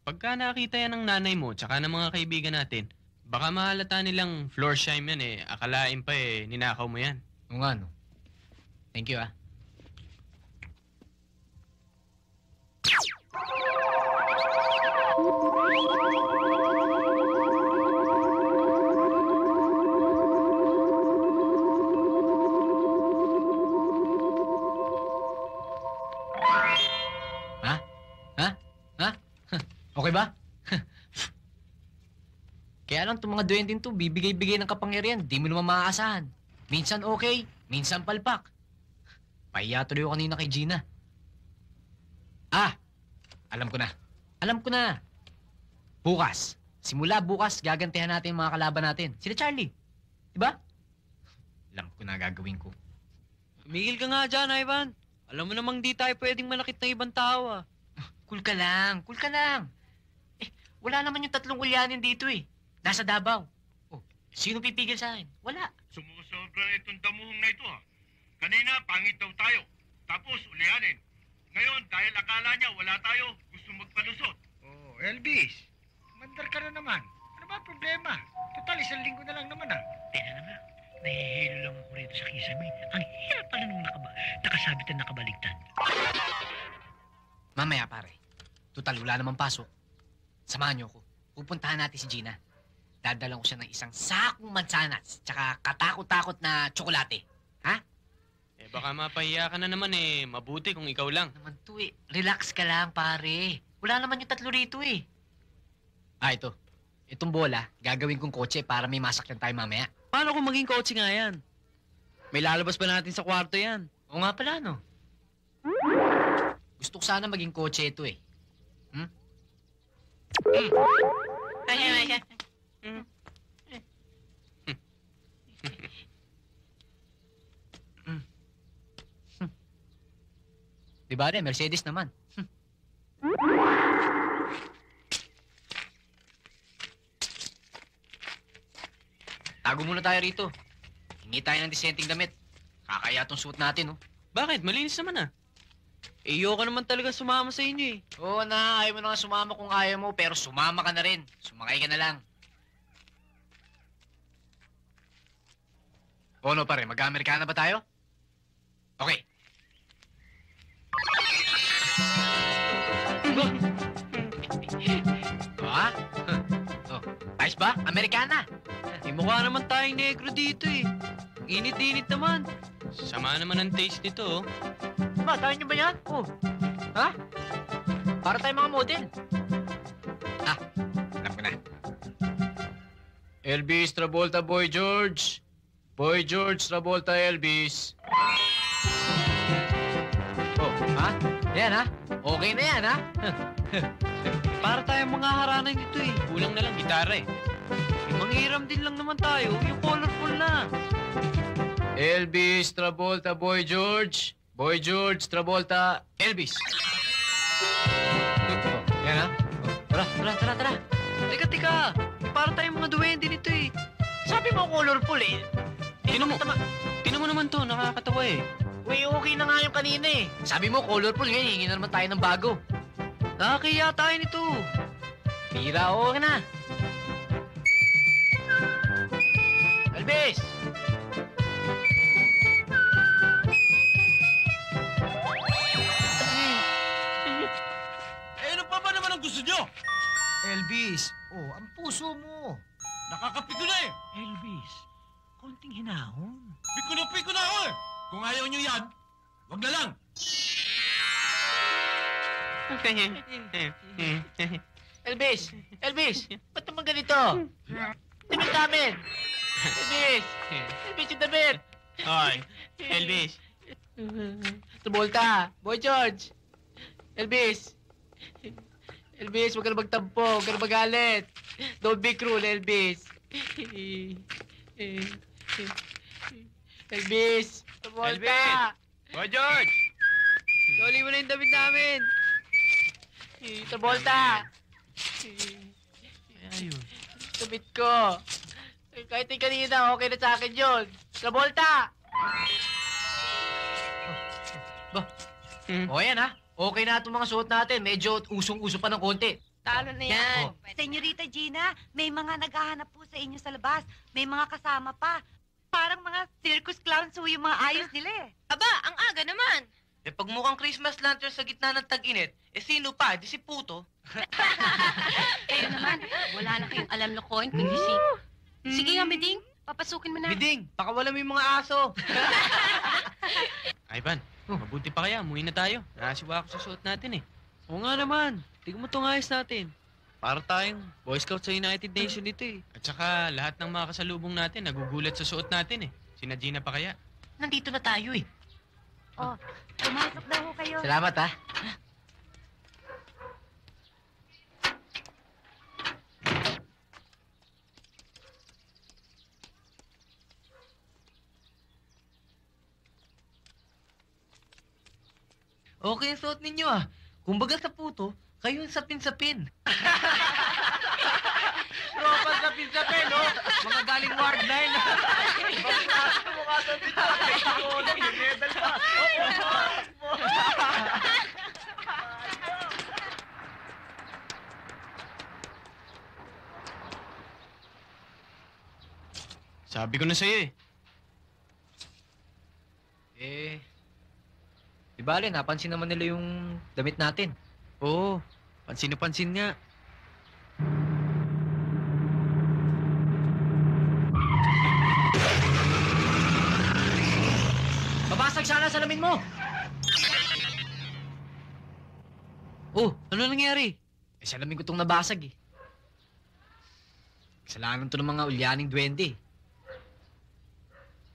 Pagka nakita yan ng nanay mo tsaka ng mga kaibigan natin, baka mahalata nilang Florsheim yan eh. Akalain pa eh, ninakaw mo yan. Oo nga, no? Thank you, ah. Ha? Ha? Ha? Okay ba? Kaya lang itong mga duwending to, bibigay-bigay ng kapangyarihan, di mo naman maaasahan. Minsan okay, minsan palpak. Pahiya tuloy ako kanina kay Gina. Ah! Alam ko na. Alam ko na. Bukas. Simula bukas, gagantihan natin yung mga kalaban natin. Sila Charlie. Diba? Alam ko na gagawin ko. Migil ka nga dyan, Ivan. Alam mo namang di tayo pwedeng manakit ng ibang tao, ah. Cool ka lang. Cool ka lang. Eh, wala naman yung 3 ulyanin dito eh. Nasa Davao. Oh, sino pipigil sa akin? Wala. Sumusobra itong damuhong na ito, ha? Kanina, pangit daw tayo. Tapos, ulianin. Ngayon, dahil akala niya wala tayo, gusto magpalusot. Oh, Elvis, mandar ka na naman. Ano ba problema? Total, 1 linggo na lang naman, ah. Teka na nga, nahihilo lang ako rito sa kisame. Ang hirap pala nung nakasabit at nakabaligtad. Mamaya pare. Total, wala namang pasok. Samahan niyo ako. Pupuntahan natin si Gina. Dadalang ko siya ng isang sakong mansanas tsaka katakot-takot na tsokolate. Ha? Eh baka mapahiya ka na naman eh. Mabuti kung ikaw lang. Naman to eh. Relax ka lang pare. Wala naman yung 3 rito eh. Ah, ito. Itong bola, gagawin kong kotse para may masakyan tayo mamaya. Paano kung maging kotse nga yan? May lalabas pa natin sa kwarto yan. Oo nga pala, no? Gusto ko sana maging kotse ito eh. Hmm? Diba rin, Mercedes naman. Tago muna tayo rito. Hingi tayo ng disenteng damit. Kakaya tong suot natin, oh. Bakit? Malinis naman ah. Eh, ka naman talaga sumama sa inyo eh. Oo na, ayaw mo na nga sumama kung ayaw mo, pero sumama ka na rin. Sumakay ka na lang. O ano pare, mag-Amerikana ba tayo? Okay. Ha? Oh, ayos ba? Amerikana? Eh, mukha naman tayong negro dito eh. Init-init naman. Sama naman ang taste nito oh. Ba, tayo nyo ba yan? Oh. Ha? Para tayo mga model. Ah, alam ko na. Elvis Travolta, Boy George. Boy George Travolta, Elvis. Oh, ha? Yan ha? Okay na yan ha? Para tayong mga haranan dito eh. Kulang na lang gitara eh. Manghiram din lang naman tayo. Yung colorful na. Elvis Travolta, Boy George. Boy George Travolta, Elvis. Oh, yan ha? Oh, tara. Teka. Para tayong mga duwende nito eh. Sabi mo colorful eh. Tinan mo naman to, nakakatawa eh. Uy, okay na nga yung kanina eh. Sabi mo colorful ngayon, hingin na naman tayo ng bago. Nakakaya tayo nito. Pira, okay na. Elvis! Eh, ano pa ba naman ang gusto nyo? Elvis, oh, ang puso mo. Nakakapiko na eh. Elvis, konting hinahon. Piko na ako eh. Kung ayaw nyo yan, wag na lang. Elvis, ba't naman ganito? Damit namin. Elvis, yung damit. Hoy, Elvis. Travolta, Boy George. Elvis, huwag ka na magtampo, huwag ka na magalit. Don't be cruel, Elvis. Elvis, Travolta. Boy George! Doli mo na yung damit namin. Travolta. Ayun. Damit ko. Kahit yung kanina, okay na sa akin yun. Travolta! O yan ha. Okay na itong mga suot natin. Medyo usong-uso pa ng konti. Talo na yan. Senyorita Gina, may mga naghahanap po sa inyo sa labas. May mga kasama pa. Parang mga circus clowns ho yung mga ayos nila eh. Aba, ang aga naman. Eh pag mukhang Christmas lantern sa gitna ng tag-init, eh sino pa? Di si Puto. Kayo naman, wala na kayong alam lokohin, kundi si... Sige nga, Biding. Papasukin mo na. Biding, baka wala mo yung mga aso. Ivan, mabuti pa kaya. Umuwi na tayo. Nakasiwa ako sa suot natin eh. Oo nga naman. Tingnan mo itong ayos natin. Para tayong Boy Scout sa United Nations ito eh. At saka lahat ng mga kasalubong natin nagugulat sa suot natin eh. Sina Gina pa kaya. Nandito na tayo eh. Oh, pumasok daw ho kayo. Salamat ha. Okay ang suot ninyo ah. Kumbaga sa Puto, kayo yung sapin-sapin. Tropa sapin-sapin, no? Mga galing Ward 9. Mukha sapin-sapin. Level pa. Sabi ko na sa'yo eh. Di bale, napansin naman nila yung damit natin. Oo, pansin na pansin nga. Babasag sana sa salamin mo! Oh, ano nangyari? Eh, salamin ko itong nabasag eh. Kasalanan to ng mga ulyaning duwende.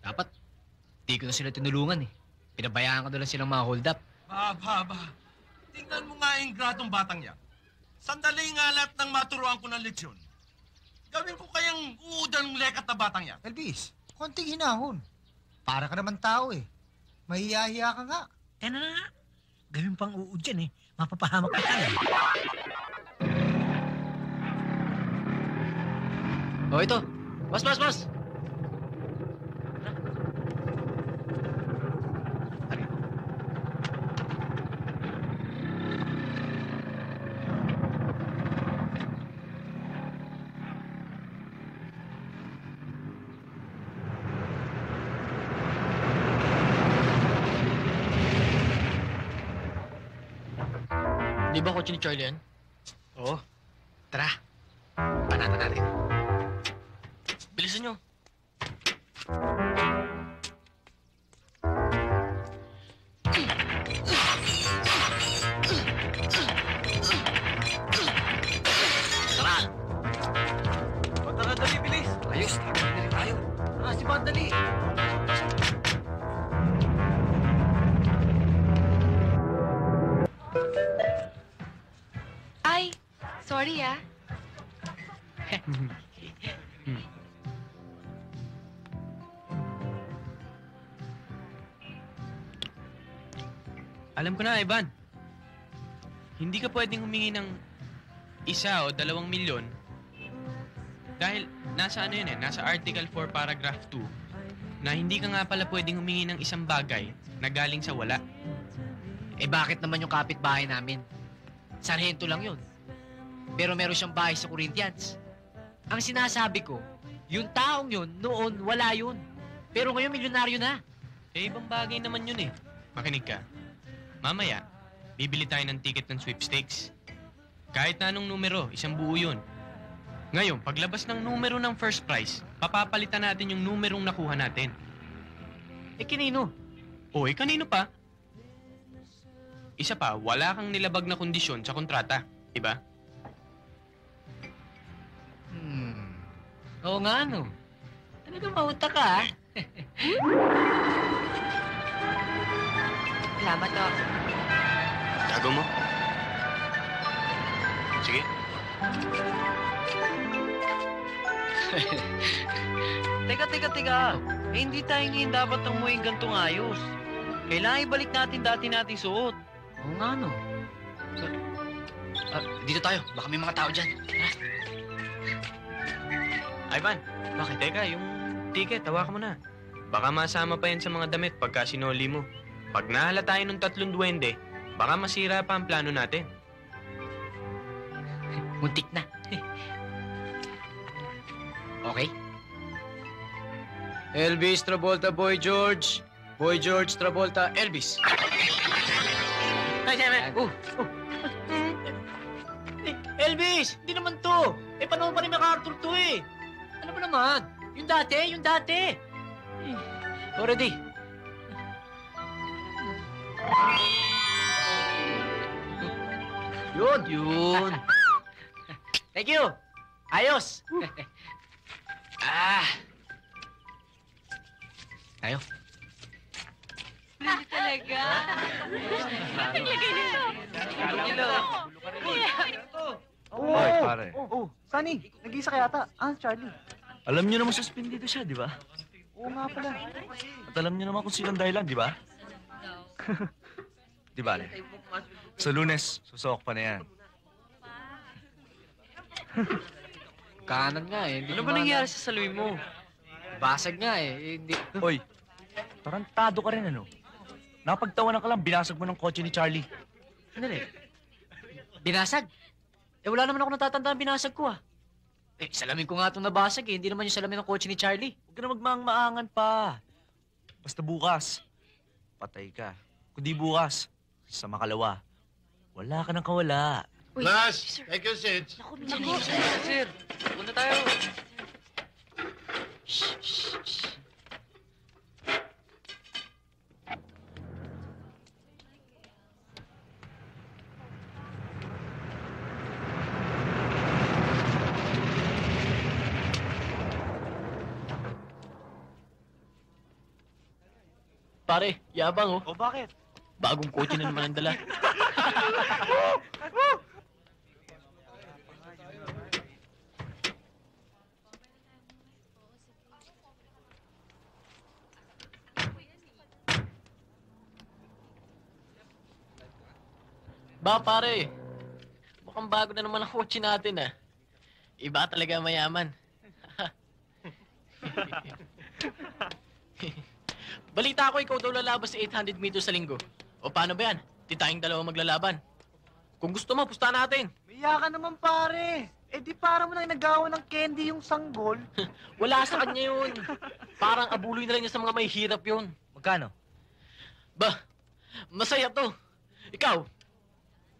Dapat, di ko na sila tinulungan eh. Pinabayaan ko na lang silang mga hold up. Ba. Tingnan mo nga yung gratong batang yan. Sandali nga lahat ng maturuan ko ng leksyon. Gawin ko kayang uudang lekat na batang yan. Elvis, konting hinahon. Para ka naman tao eh. Mahihiya ka nga. Yan na nga. Gawin pang uud yan eh. Mapapahamak ka tayo. Oh, ito. Boss! Di ba kotse ni Charlie yan? Oo. Tara. Panatan natin. Bilisan nyo. Tara! O tara, dali, bilis. Ayos, dali tayo. Si Bad, dali. Ay, sorry ah. Alam ko na, Ivan. Hindi ka pwedeng humingi ng 1 o 2 milyon dahil nasa ano yun eh, nasa Article 4, Paragraph 2 na hindi ka nga pala pwedeng humingi ng isang bagay na galing sa wala. Eh bakit naman yung kapitbahay namin? Sarhento lang yun. Pero meron siyang bahay sa Corinthians. Ang sinasabi ko, yung taong yun, noon wala yun. Pero ngayon milyonaryo na. Eh, ibang bagay naman yun eh. Makinig ka. Mamaya, bibili tayo ng ticket ng sweepstakes. Kahit na anong numero, isang buo yun. Ngayon, paglabas ng numero ng first prize, papapalitan natin yung numerong nakuha natin. Eh kinino? O, kanino pa? Isa pa, wala kang nilabag na kondisyon sa kontrata, diba? Oo nga, no. Talagang mauta ka, ha? Salamat oh. Gago mo? Sige. Teka. Eh, hindi tayo ngayon dapat umuwi gantong ayos. Kailangan ibalik natin dati nating suot. Oo nga, no. Dito tayo. Baka may mga tao dyan. Ivan, bakit? Teka, yung ticket, hawakan mo na. Baka masama pa yan sa mga damit pagka sinoli mo. Pag nahala tayo ng 3 duwende, baka masira pa ang plano natin. Muntik na. Okay? Elvis Travolta, Boy George. Boy George Travolta, Elvis. Ay, Elvis! Hindi naman to! Panahon pa ni MacArthur to eh! Ano ba naman? Yung dati! Already. Yun. Thank you! Ayos! Tayo. Hindi talaga. Naglagay nito. Hoy, pare. Sunny, nag-iisa ka yata. Charlie. Alam niyo naman suspendido siya, di ba? Oo nga pala. At alam niyo naman kung sino ang dahilan, di ba? Di ba, sa Lunes, susok pa na yan. Kanan nga eh. Ano ba nangyari sa salamin mo? Basag nga eh. Hindi. Hoy, tarantado ka rin, ano? Napagtawanan ka lang, binasag mo ng kotse ni Charlie. Sandali. Binasag? Wala naman ako natatandaan binasag ko ah. Salamin ko nga itong nabasag eh. Hindi naman yung salamin ng kotse ni Charlie. Huwag ka na magmaang-maangan pa. Basta bukas, patay ka. Kundi bukas, sa makalawa, wala ka nang kawala. Last, take your seats. Sir, punta tayo. Pare, yabang oh. O bakit? Bagong kotse na naman ang dala. Ba pare, mukhang bago na naman ang kotse natin ah. Iba talaga mayaman. Balita ko ikaw daw lalabas sa 800 meters sa linggo. O paano ba yan? Di tayong dalawa maglalaban. Kung gusto mo, pusta natin. Miya ka naman pare. Di para mo nang nagawa ng candy yung sanggol. Wala sa kanya yun. Parang abuloy na lang niya sa mga may hirap yun. Magkano? Bah, masaya to. Ikaw,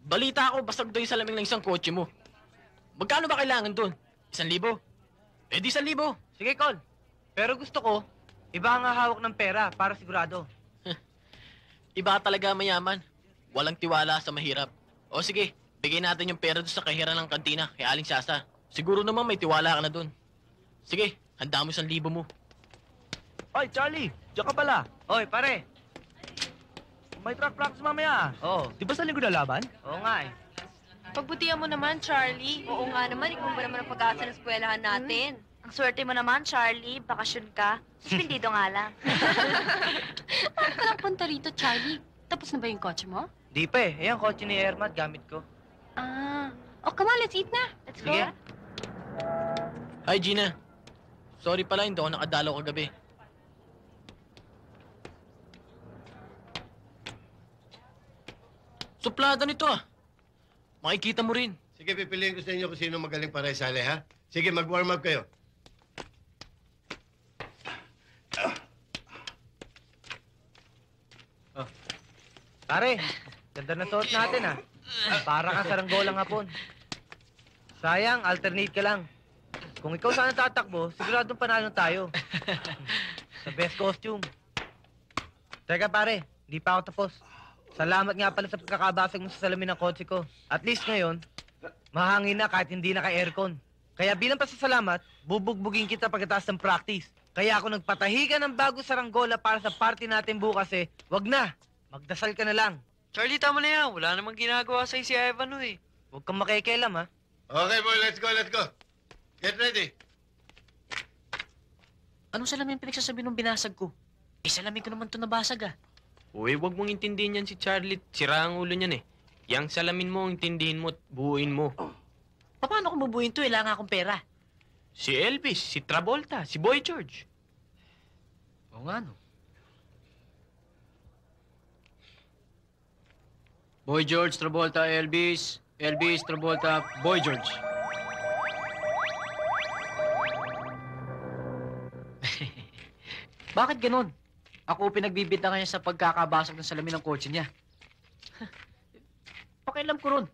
balita ko basag daw yung salamin ng isang kotse mo. Magkano ba kailangan dun? 1,000? Di 1,000. Sige, Col. Pero gusto ko, iba ang hawak ng pera para sigurado. Iba talaga mayaman. Walang tiwala sa mahirap. O sige, bigay natin yung pera doon sa kahira ng kantina kay Aling Sasa. Siguro naman may tiwala ka na doon. Sige, handa mo 1,000 mo. Oy, Charlie! Diyan ka pala. Oy, pare. May track practice mamaya. Oo. Di ba sa linggo na laban? Oo nga eh. Pagbutihan mo naman, Charlie. Oo nga naman, ikaw ba naman ang pag-asa ng eskwelahan natin? Ang swerte mo naman, Charlie. Bakasyon ka. Suspendido nga lang. Paano ka lang punta rito, Charlie? Tapos na ba yung kotse mo? Di pa eh. Ayan, kotse ni Ermat, gamit ko. Come on, let's eat na. Let's go. Sige. Hi, Gina. Sorry pala, hindi ako nakadalaw kagabi. Suplada nito ah. Makikita mo rin. Sige, pipiliin ko sa inyo kung sino magaling para isali, ha? Sige, mag-warm up kayo. Pare, ganda na suot natin ah. Para kang saranggolang hapon. Sayang, alternate ka lang. Kung ikaw sana tatakbo, siguradong panalo tayo. Sa best costume. Teka pare, hindi pa ako tapos. Salamat nga pala sa pagkakabasag mo sa salamin ng kotse ko. At least ngayon, mahangin na kahit hindi naka-aircon. Kaya bilang pasasalamat, bubugbugin kita pagkatapos ng practice. Kaya ako nagpatahi ka ng bago saranggola para sa party natin bukas eh. Wag na, magdasal ka na lang. Charlie, tama na yan. Wala namang ginagawa sa'yo si Ivan eh. Huwag kang makikialam ha. Okay, boy, let's go, let's go. Get ready. Anong salamin pinagsasabi nung binasag ko? Salamin ko naman to nabasag ah. Uy, wag mong intindihin yan si Charlie. Sira ang ulo niyan eh. Yang salamin mo, intindihin mo at buuin mo. Paano kung bubuin to? Wala nga akong pera. Si Elvis, si Travolta, si Boy George. Oo nga, no? Boy George, Travolta, Elvis. Elvis, Travolta, Boy George. Bakit ganun? Ako pinagbibintangan niya sa pagkakabasag ng salamin ng kotse niya. Pakialam ko ron.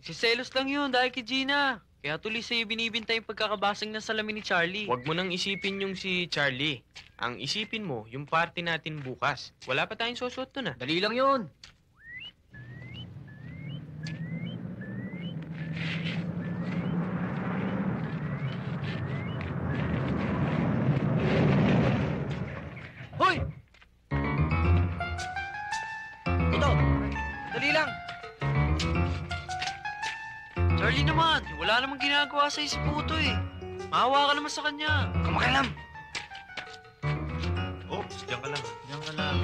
Siselos lang yun dahil kay Gina. Kaya tuloy sa'yo binibintay yung pagkakabasag ng salamin ni Charlie. Huwag mo nang isipin yung si Charlie. Ang isipin mo, yung party natin bukas. Wala pa tayong susuot to na. Dali lang yun. Hoy! Ito! Dali lang! Charlie naman, wala namang ginagawa sa'yo si Puto eh. Maawa ka naman sa kanya. Kamakialam! Oops, diyan ka lang. Diyan ka lang.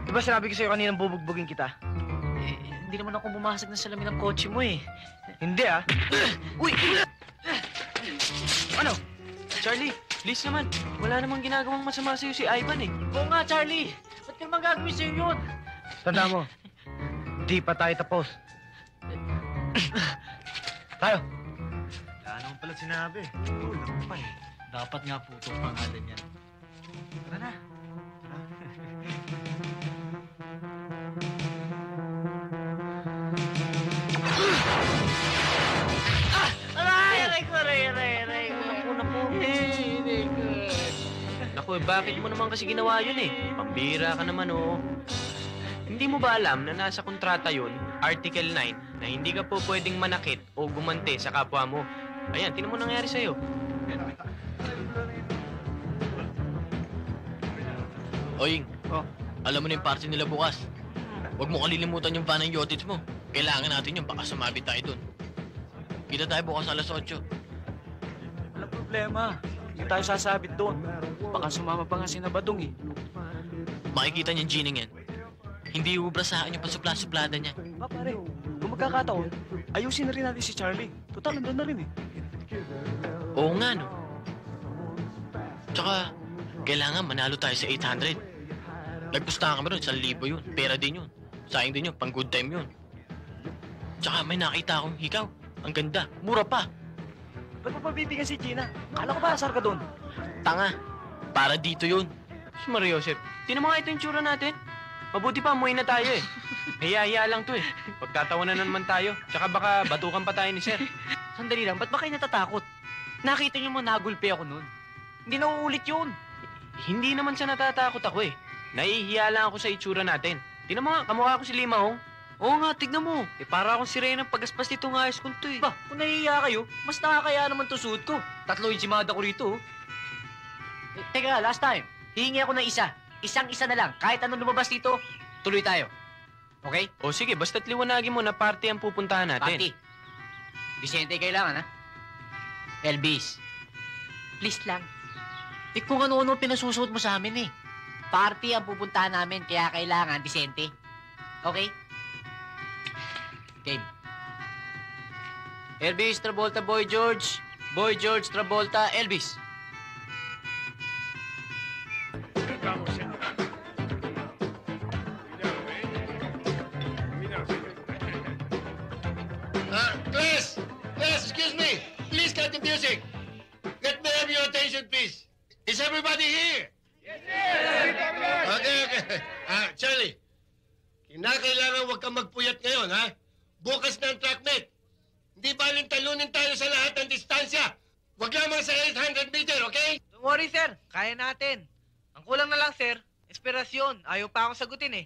Di ba sinabi ko sa'yo kaninang bubugbugin kita? Hindi naman ako bumasag ng salamin ng kotse mo eh. Hindi ah. Uy! Ano? Charlie, please naman. Wala namang ginagawang masama sa'yo si Ivan eh. Oo nga, Charlie. Ba't ka naman gagawin sa'yo yun? Tanda mo, di pa tayo tapos. Tayo. Wala naman pala sinabi. Kulang pa eh. Dapat nga Puto pangalan yan. Tara na. Aray ko. Naku, bakit mo naman kasi ginawa yun eh? Pambira ka naman oh. Hindi mo ba alam na nasa kontrata yun, Article 9, na hindi ka po pwedeng manakit o gumante sa kapwa mo? Ayan, tinan mo nangyari sa'yo. Oying, alam mo na yung party nila bukas. Huwag mo kalilimutan yung van ng yotits mo. Kailangan natin yun, baka sumabit tayo dun. Kita tayo bukas alas 8. Walang problema. Hindi tayo sasabit doon. Baka sumama pa nga si Nabadong eh. Makikita niyang gining yan. Hindi ubra sa akin yung pasupla-suplada niya. Pare, kung magkakataon, ayusin na rin natin si Charlie. Total, nandun na rin eh. Oo nga, no? Tsaka, kailangan manalo tayo sa 800. Nagpustahan kami ron, 1,000 yun. Pera din yun. Sayang din yun, pang good time yun. Tsaka may nakita akong hikaw. Ang ganda, mura pa. Ba't mo pabibigyan si Gina? Kala ko ba asar ka doon? Tanga, para dito yun. Si Maria Josep, tinan mo nga ito yung tsura natin. Mabuti pa, umuwi na tayo eh. Hiya-hiya lang to eh. Pagtatawanan na naman tayo. Tsaka baka batukan pa tayo ni Sir. Sandali lang, ba't ba kayo natatakot? Nakita niyo mo nagulpi ako nun. Hindi na uulit yun. Hindi naman siya natatakot ako eh. Nahihiya lang ako sa itsura natin. Tinan mo nga, kamukha ko si Lima oh. Oo nga, tignan mo. Para akong sirena ng pagaspas nitong ayos kong to eh. Ba, kung nahihiya kayo, mas nakakaya naman to suot ko. 3 yung simada ko rito. Teka, last time. Hihingi ako ng isa. Isang-isa na lang. Kahit anong lumabas dito, tuloy tayo. Okay? O sige, basta't liwanagin mo na party ang pupuntahan natin. Party. Vicente kailangan, ha? Elvis. Please lang. Eh kung ano-ano pinasusuot mo sa amin eh. Party ang pupuntahan namin, kaya kailangan Vicente. Okay? Game. Elvis, Travolta, Boy George. Boy George, Travolta, Elvis. Class, excuse me. Please cut the music. Let me have your attention, please. Is everybody here? Yes, sir! Okay. Charlie, kinakailangan huwag kang magpuyat ngayon, ha? Bukas na ang track meet. Hindi baling talunin tayo sa lahat ng distansya. Huwag lamang sa 800 meter, okay? Don't worry, sir. Kaya natin. Ang kulang na lang, sir, inspirasyon. Ayaw pa akong sagutin eh.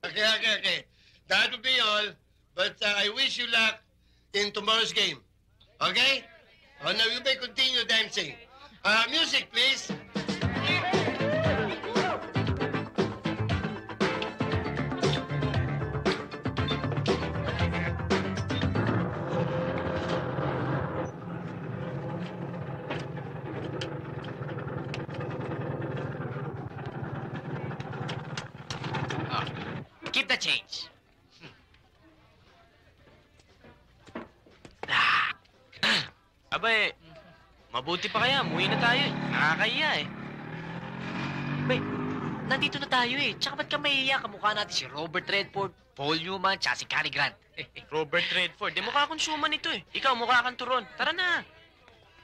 Okay. That will be all. But I wish you luck in tomorrow's game. Okay? Oh, now you may continue dancing. Music, please. Keep the change. Aba mabuti pa kaya, muwi na tayo eh. Nakakahiya eh. Bay, nandito na tayo eh. Tsaka ba't ka mahihiya? Kamukha natin si Robert Redford, Paul Newman, tsaka si Cary Grant. Robert Redford, mukha akong suman ito eh. Ikaw, mukha kang turon. Tara na.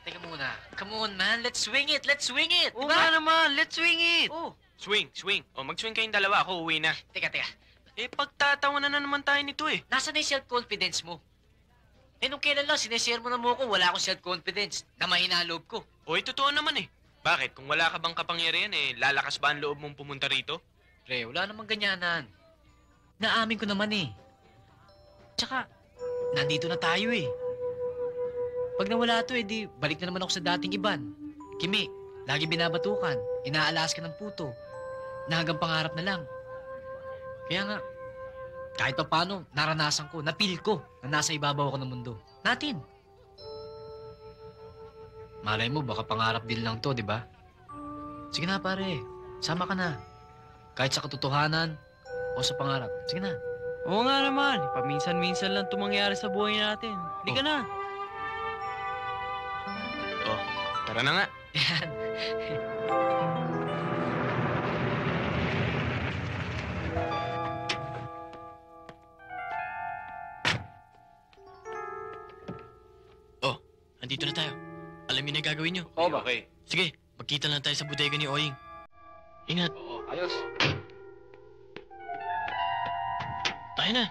Teka muna. Come on, man. Let's swing it. Let's swing it. Oo nga naman, let's swing it. Oh. Swing. O, mag-swing kayong dalawa. Ako, uwi na. Teka. Pagtatawanan na naman tayo nito eh. Nasaan na yung self-confidence mo? Nung kailan lang, sineshare mo na mo ako, wala akong self-confidence na mahina ang loob ko. Totoo naman eh. Bakit? Kung wala ka bang kapangyarihan lalakas ba ang loob mong pumunta rito? Pre, wala namang ganyanan. Naamin ko naman eh. Tsaka, nandito na tayo eh. Pag nawala to di balik na naman ako sa dating Iban. Kimi, lagi binabatukan, inaalas ka ng puto, na hanggang pangarap na lang. Kaya nga, kahit pa paano, naranasan ko, napil ko na nasa ibabaw ako ng mundo. Natin. Malay mo, baka pangarap din lang to, di ba? Sige na, pare. Sama ka na. Kahit sa katotohanan o sa pangarap. Sige na. Oo nga naman. Paminsan-minsan lang ito mangyari sa buhay natin. Hindi ka na. Tara na nga. Yan. Andito na tayo. Alam niyo na gagawin niyo. Okay. Sige, magkita lang tayo sa bodega ni Oying. Ingat. Oo, ayos. Tayo na.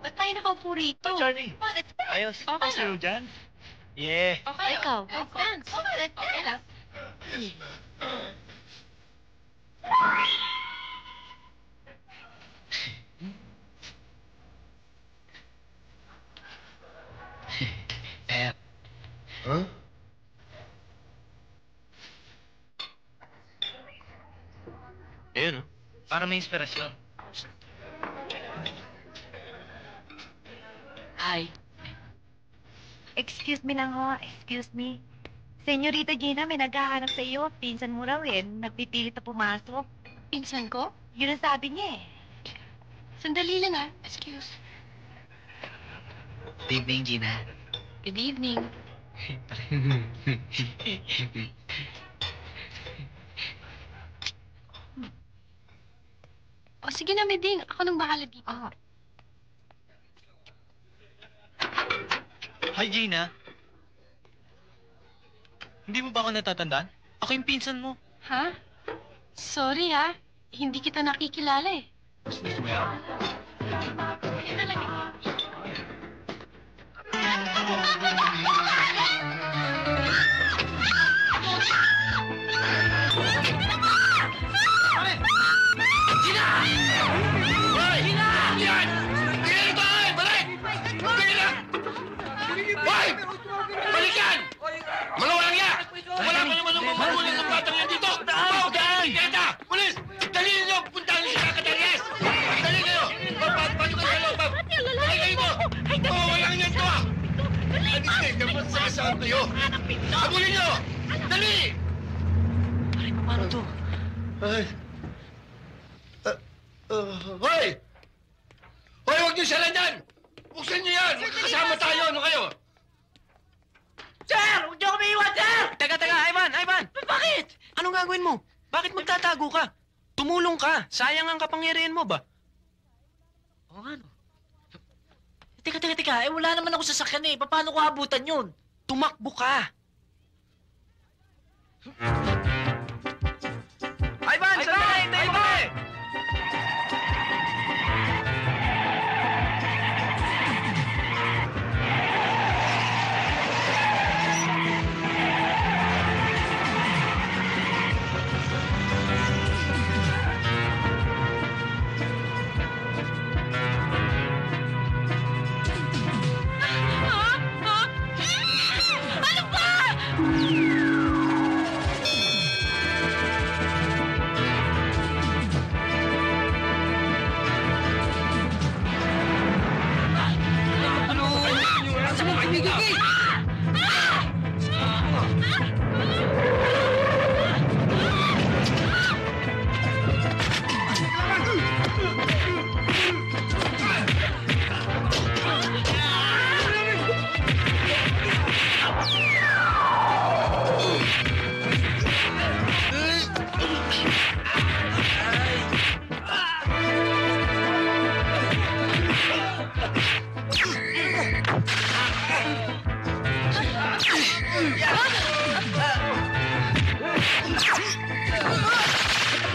Ba't tayo nakaupo rito? Charlie. Bakit? Ayos. Okay Sino dyan? Yeah. Okay. Ikaw. Dance. Okay lang. Huh? Ayun, Para may inspirasyon. Hi. Excuse me lang ho, excuse me. Senyorita Gina, may naghahanap sa iyo. Pinsan mo raw nagpipilit na pumasok. Pinsan ko? Yun ang sabi niya eh. Sandali lang ha. Excuse. Good evening, Gina. Good evening. O sige na, Meding. Ako nang bahala dito. Hi, Gina. Hindi mo ba ako natatandaan? Ako yung pinsan mo. Ha? Sorry ha. Hindi kita nakikilala eh. Hoy! Balikan! Mga walang ya! Wala pa naman ang mamulit ng batang yan dito! Tao! Kaya! Pulis! Dali ninyo! Puntahan niyo si Kakatarias! Dali kayo! Paano kayo sa loob? Dali kayo ito! Walang yan to! Dali! Dapat sasaan kayo! Habulin niyo! Dali! Paano to? Hoy! Hoy! Huwag niyo siya lang yan! Buksan niyo yan! Magkakasama tayo! Ano kayo? Sir! Huwag niyo kami iwan, sir! Teka, Ivan! Bakit? Anong gagawin mo? Bakit magtatago ka? Tumulong ka. Sayang ang kapangyarihan mo ba? Oo nga, no. Teka. Wala naman ako sasakyan eh. Paano ko abutan yun? Tumakbo ka. Ivan! Sandali! Tayo ba?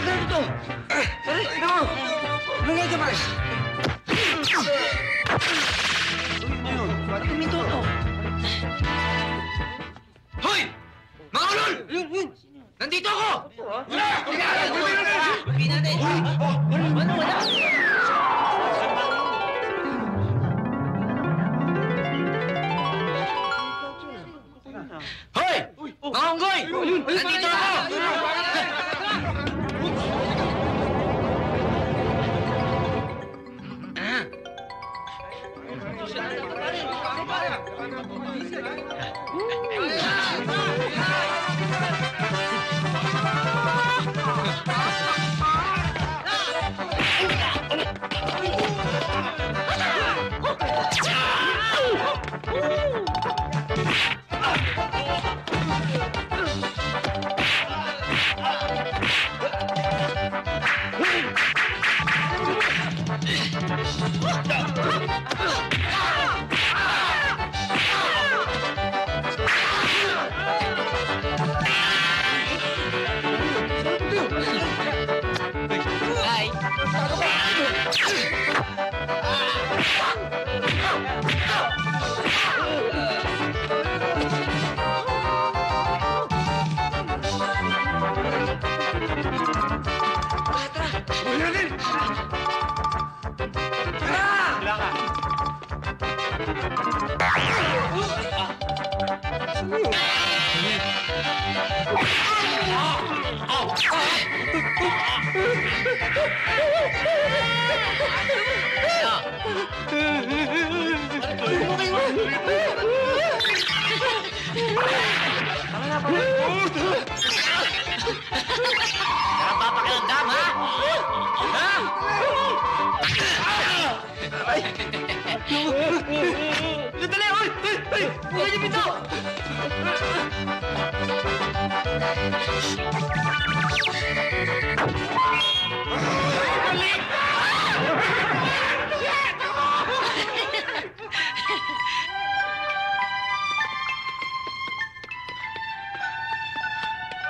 Ganito! Aray, no! Nangyay ka, Mars! Tumito to! Hoy! Mga ulol! Nandito ako! Wala! Hindi natin! Ano? Wala! Hoy! Mga unggoy! Nandito ako! Papakilandam, ha? Ha? Sandali! Uy! Uy! Uy! Ito!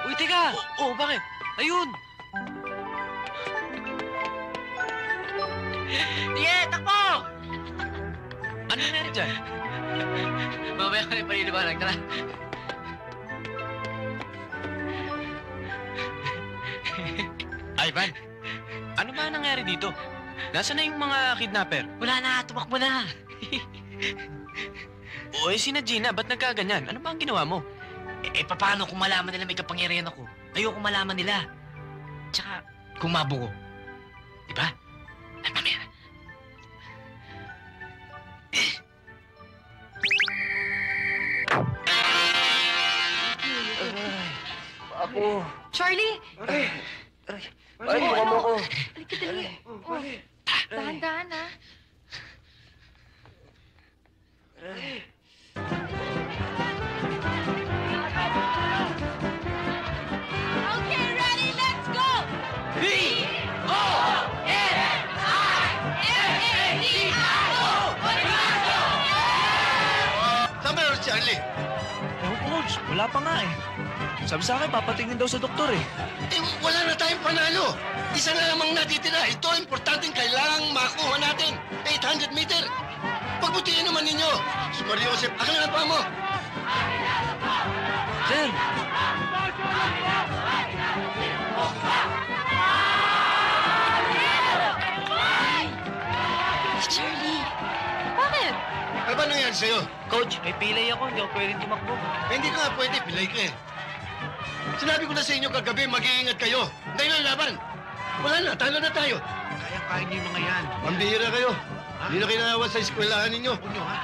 Uy, teka! Oo, bakit? Ayun! Sige, takbo! Ano nangyari dyan? Mamaya ko na yung paniliwanag. Tara. Ivan, ano ba nangyari dito? Nasaan na yung mga kidnapper? Wala na, tumakbo na. O eh, sina Gina, ba't nagkaganyan? Ano ba ang ginawa mo? Paano kung malaman nila may kapangyarihan ako? Ayoko malaman nila. Tsaka, kung mabuko. Diba? Mamaya. Ako. Charlie! Ay, mukha mo ako. Halika, dali. Dahan-dahan, ha? Okay, ready, let's go! Saan meron si Charlie? Ewan ko, Coach. Wala pa nga eh. Sabi sa akin, papatingin daw sa doktor eh. Wala na tayong panalo. Isa na lamang natitira. Ito ang importanteng kailangang makuha natin. 800 meter. Pagbutihin naman ninyo. Mario Joseph, akin na pa mo. Sir! Charlie! Bakit? Ano ba nangyari sa'yo? Coach, may pilay ako. Hindi ako pwedeng tumakbo. Hindi ka nga pwede. Pilay ka eh. Sinabi ko na sa inyo kagabi, mag-iingat kayo. Dahil ang laban. Wala na, talo na tayo. Kaya niyo yung mga yan. Pambihira kayo. Hindi na kinaawa sa eskwelahan ninyo.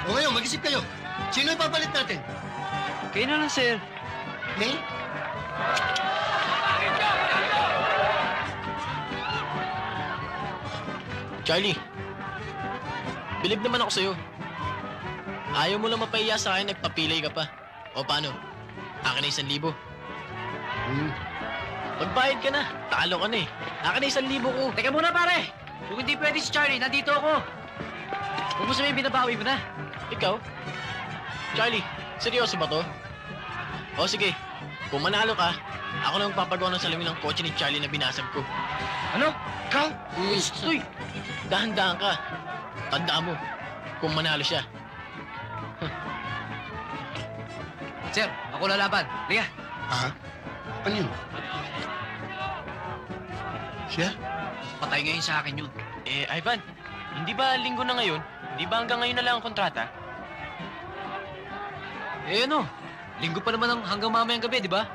O ngayon, mag-isip kayo. Sino ipapalit natin? Kayo na lang, sir. May? Charlie, bilib naman ako sa'yo. Ayaw mo lang mapahiya sa akin, nagpapilay ka pa. O paano? Akin na 1,000. Magbayad ka na. Talo ka na eh. Akin na 1,000 ko. Teka muna, pare! Kung hindi pwede si Charlie, nandito ako. Huwag mo sabihin, binabawi mo na. Ikaw? Charlie, seryoso ba to? O sige, kung manalo ka, ako na magpapagawa ng salamin ng kotse ni Charlie na binasag ko. Ano? Ikaw? Uy! Dahan-dahan ka. Tandaan mo, kung manalo siya. Sir, ako lalaban. Liga. Ha? Ano yun? Siya? Patay ngayon sa akin yun. Ivan, hindi ba linggo na ngayon? Hindi ba hanggang ngayon na lang ang kontrata? Ano? Linggo pa naman hanggang mamayang gabi, di ba?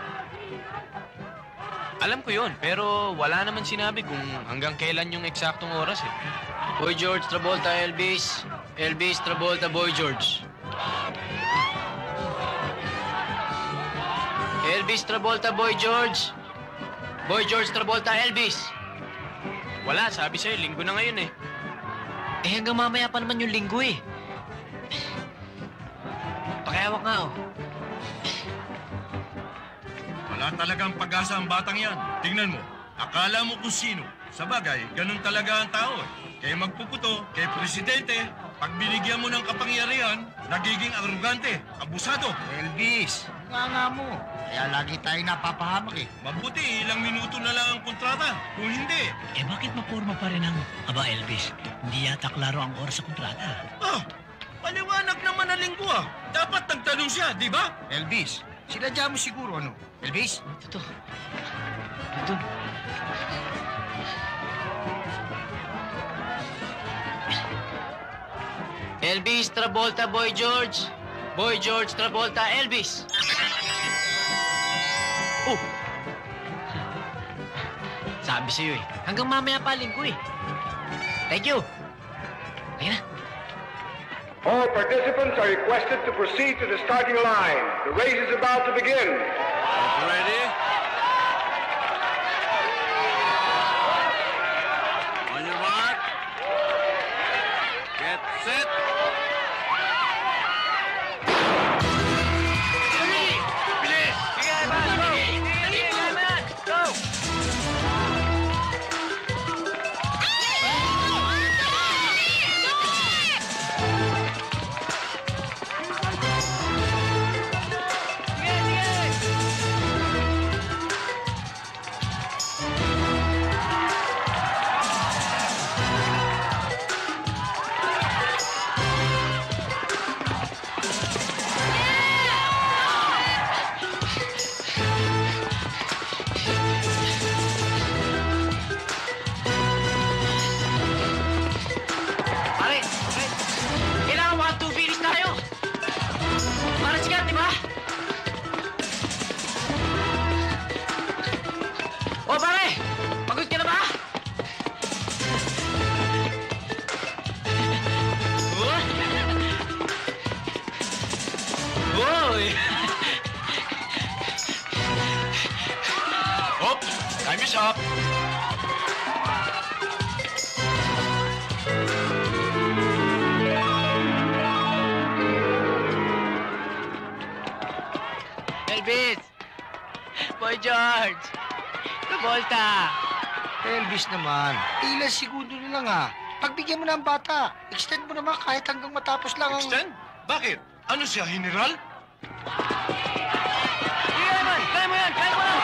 Alam ko yun, pero wala naman sinabi kung hanggang kailan yung eksaktong oras eh. Boy George, Travolta, Elvis. Elvis, Travolta, Boy George. Elvis, Travolta, Boy George. Boy George, Travolta, Elvis. Wala, sabi sa'yo, linggo na ngayon eh. Hanggang mamaya pa naman yung linggo eh. Pakiawak nga, oh. Wala talagang pag-asa ang batang yan. Tingnan mo, akala mo kung sino. Sa bagay, ganun talaga ang tao eh. Kaya magpuputo, kay presidente, pag binigyan mo ng kapangyarihan, nagiging arrogante, abusado. Elvis, nga mo. Kaya lagi tayo napapahamak eh. Mabuti, ilang minuto na lang ang kontrata. Kung hindi... bakit maporma pa rin ang... Aba, Elvis, hindi yata klaro ang oras sa kontrata. Paliwanag naman na linggo ah. Dapat nagtanong siya, di ba? Elvis, sinadya mo siguro ano? Elvis? Ito. Ito. Elvis, Travolta, Boy George. Boy George, Travolta, Elvis. Oh! Sabi sa'yo eh. Hanggang mamaya pa linggo eh. Thank you. Kaya na. All participants are requested to proceed to the starting line. The race is about to begin. Ready? On your mark. Get set. Bilis! Sige, Ivan! Go! Sige, Ivan! Go! Time is up. Elvis! Boy George! Travolta! Elvis naman, ilang segundo na lang ha. Pagbigyan mo na ang bata, extend mo naman kahit hanggang matapos lang ang... Extend? Bakit? Ano siya, general? Sige, Ivan! Kaya mo yan! Kaya mo yan!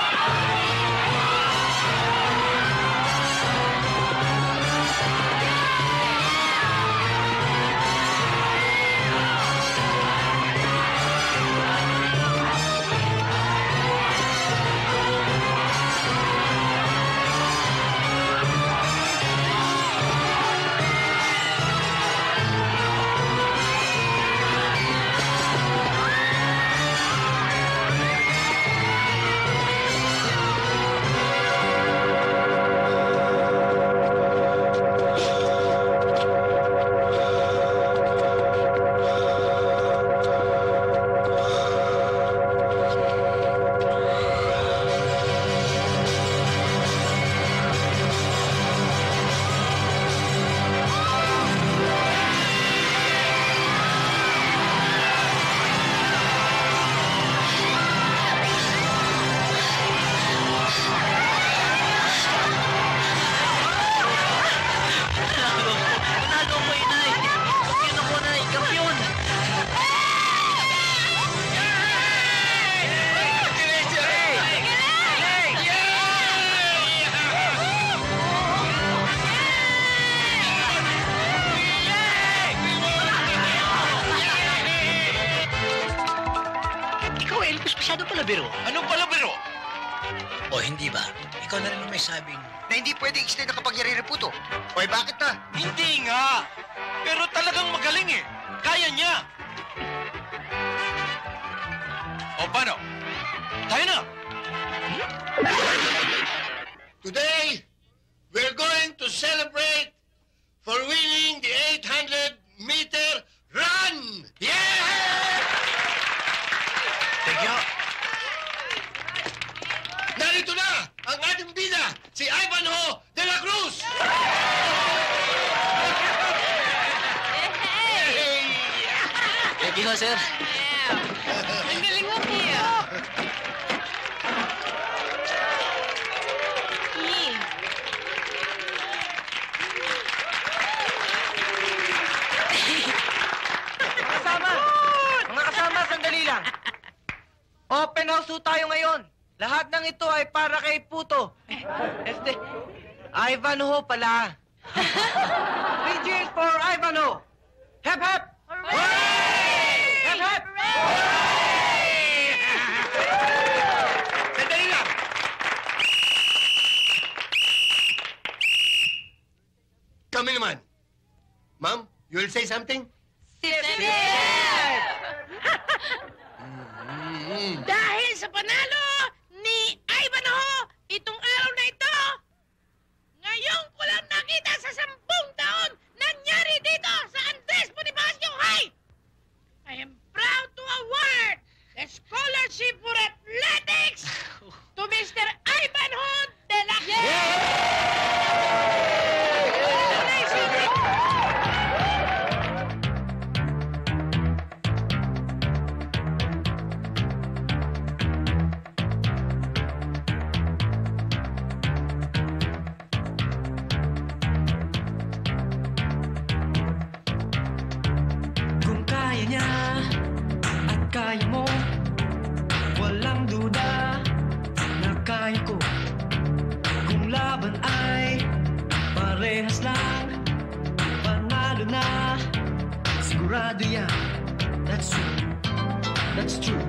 Ikaw, Elvis, masyado pala biro. Anong palabiro? O hindi ba? Ikaw na rin ang may sabing... Na hindi pwede extend ang kapangyarihan ng puto. Oy, bakit na? Hindi nga. Pero talagang magaling eh. Kaya niya. O paano? Tayo na. Today, we're going to celebrate for winning the 800-meter run! Yeah! Thank you. Narito na ang ating bida, si Ivanhoe de la Cruz! Thank you, sir. Ang galing mo, Pia. Mga kasama, sandali lang. Open house ho tayo ngayon. Lahat ng ito ay para kay Puto. Ivanhoe pala. 3 cheers for Ivanhoe. Hep, hep! Hep, hep! Sandali lang! Kami naman. Ma'am, you will say something? Dahil sa panalo ni Ivanhoe itong araw na ito, ngayon ko lang nakita sa 10 taon nangyari dito sa Andres Bonifacio High. I am proud to award the scholarship for athletics to Mr. Ivanhoe de la Kung kaya niya at kaya mo, walang duda na kaya ko. Kung laban ay parehas lang, panalo na, sigurado yan. That's true, that's true,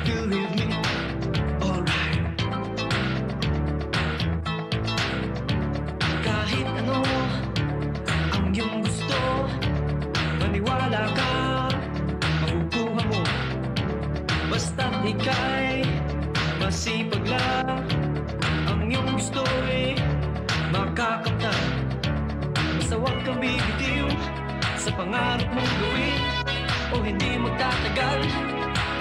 believe me. Alright. Kahit ano ang iyong gusto, maniwala ka, makukuha mo. Basta't ika'y masipag lang, ang iyong gusto'y makakamtan. Basta huwag kang bibitiw sa pangarap mong gawin, o hindi magtatagal.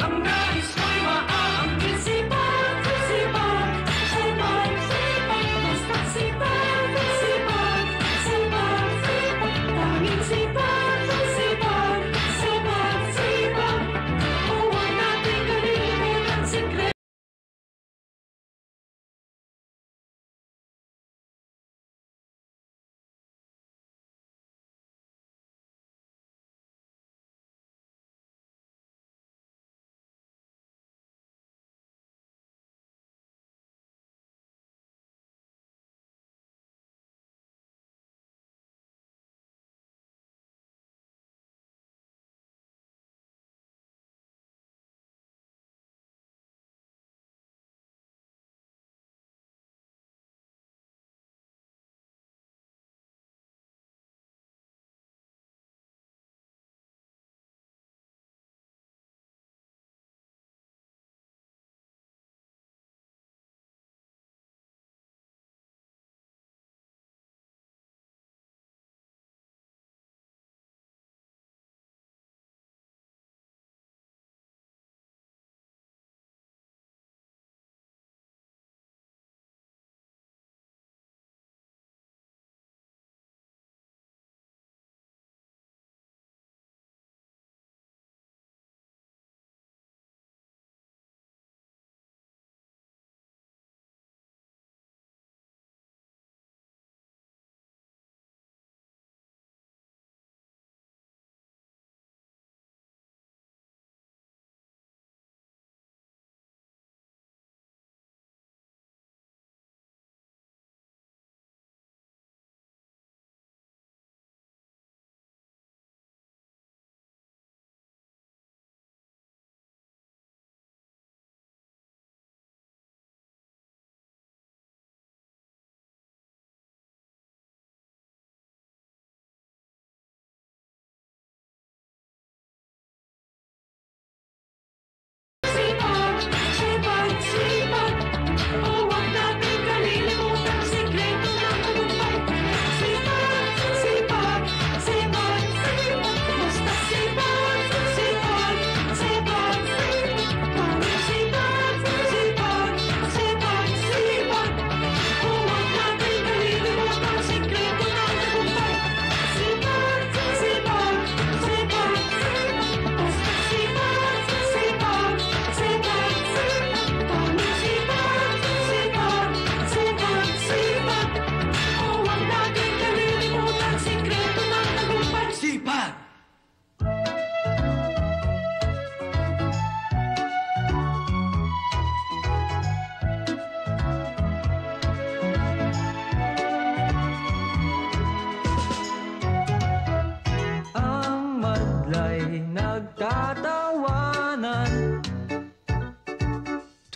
Ang nais mo'y maaangkin, sipag, sipag, sipag, sipag, basta't sipag, sipag, sipag, sipag, tanging sipag.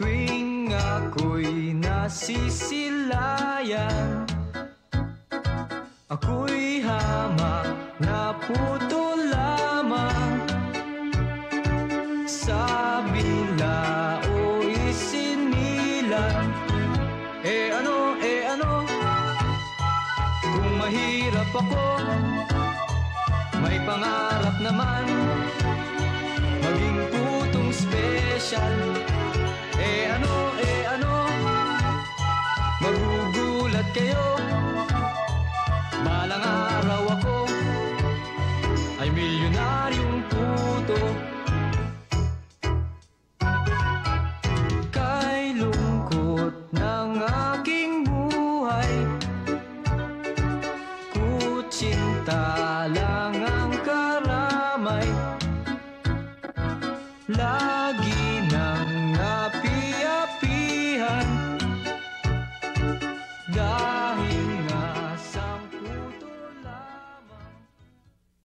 Tuwing ako'y nasisilayan, ako'y hamak na puto lamang. Sa bila o isinilang, ano, kung mahirap ako, may pangarap naman, maging putong special. Ano, magugulat kayo, balang araw ako ay milyonaryong puto.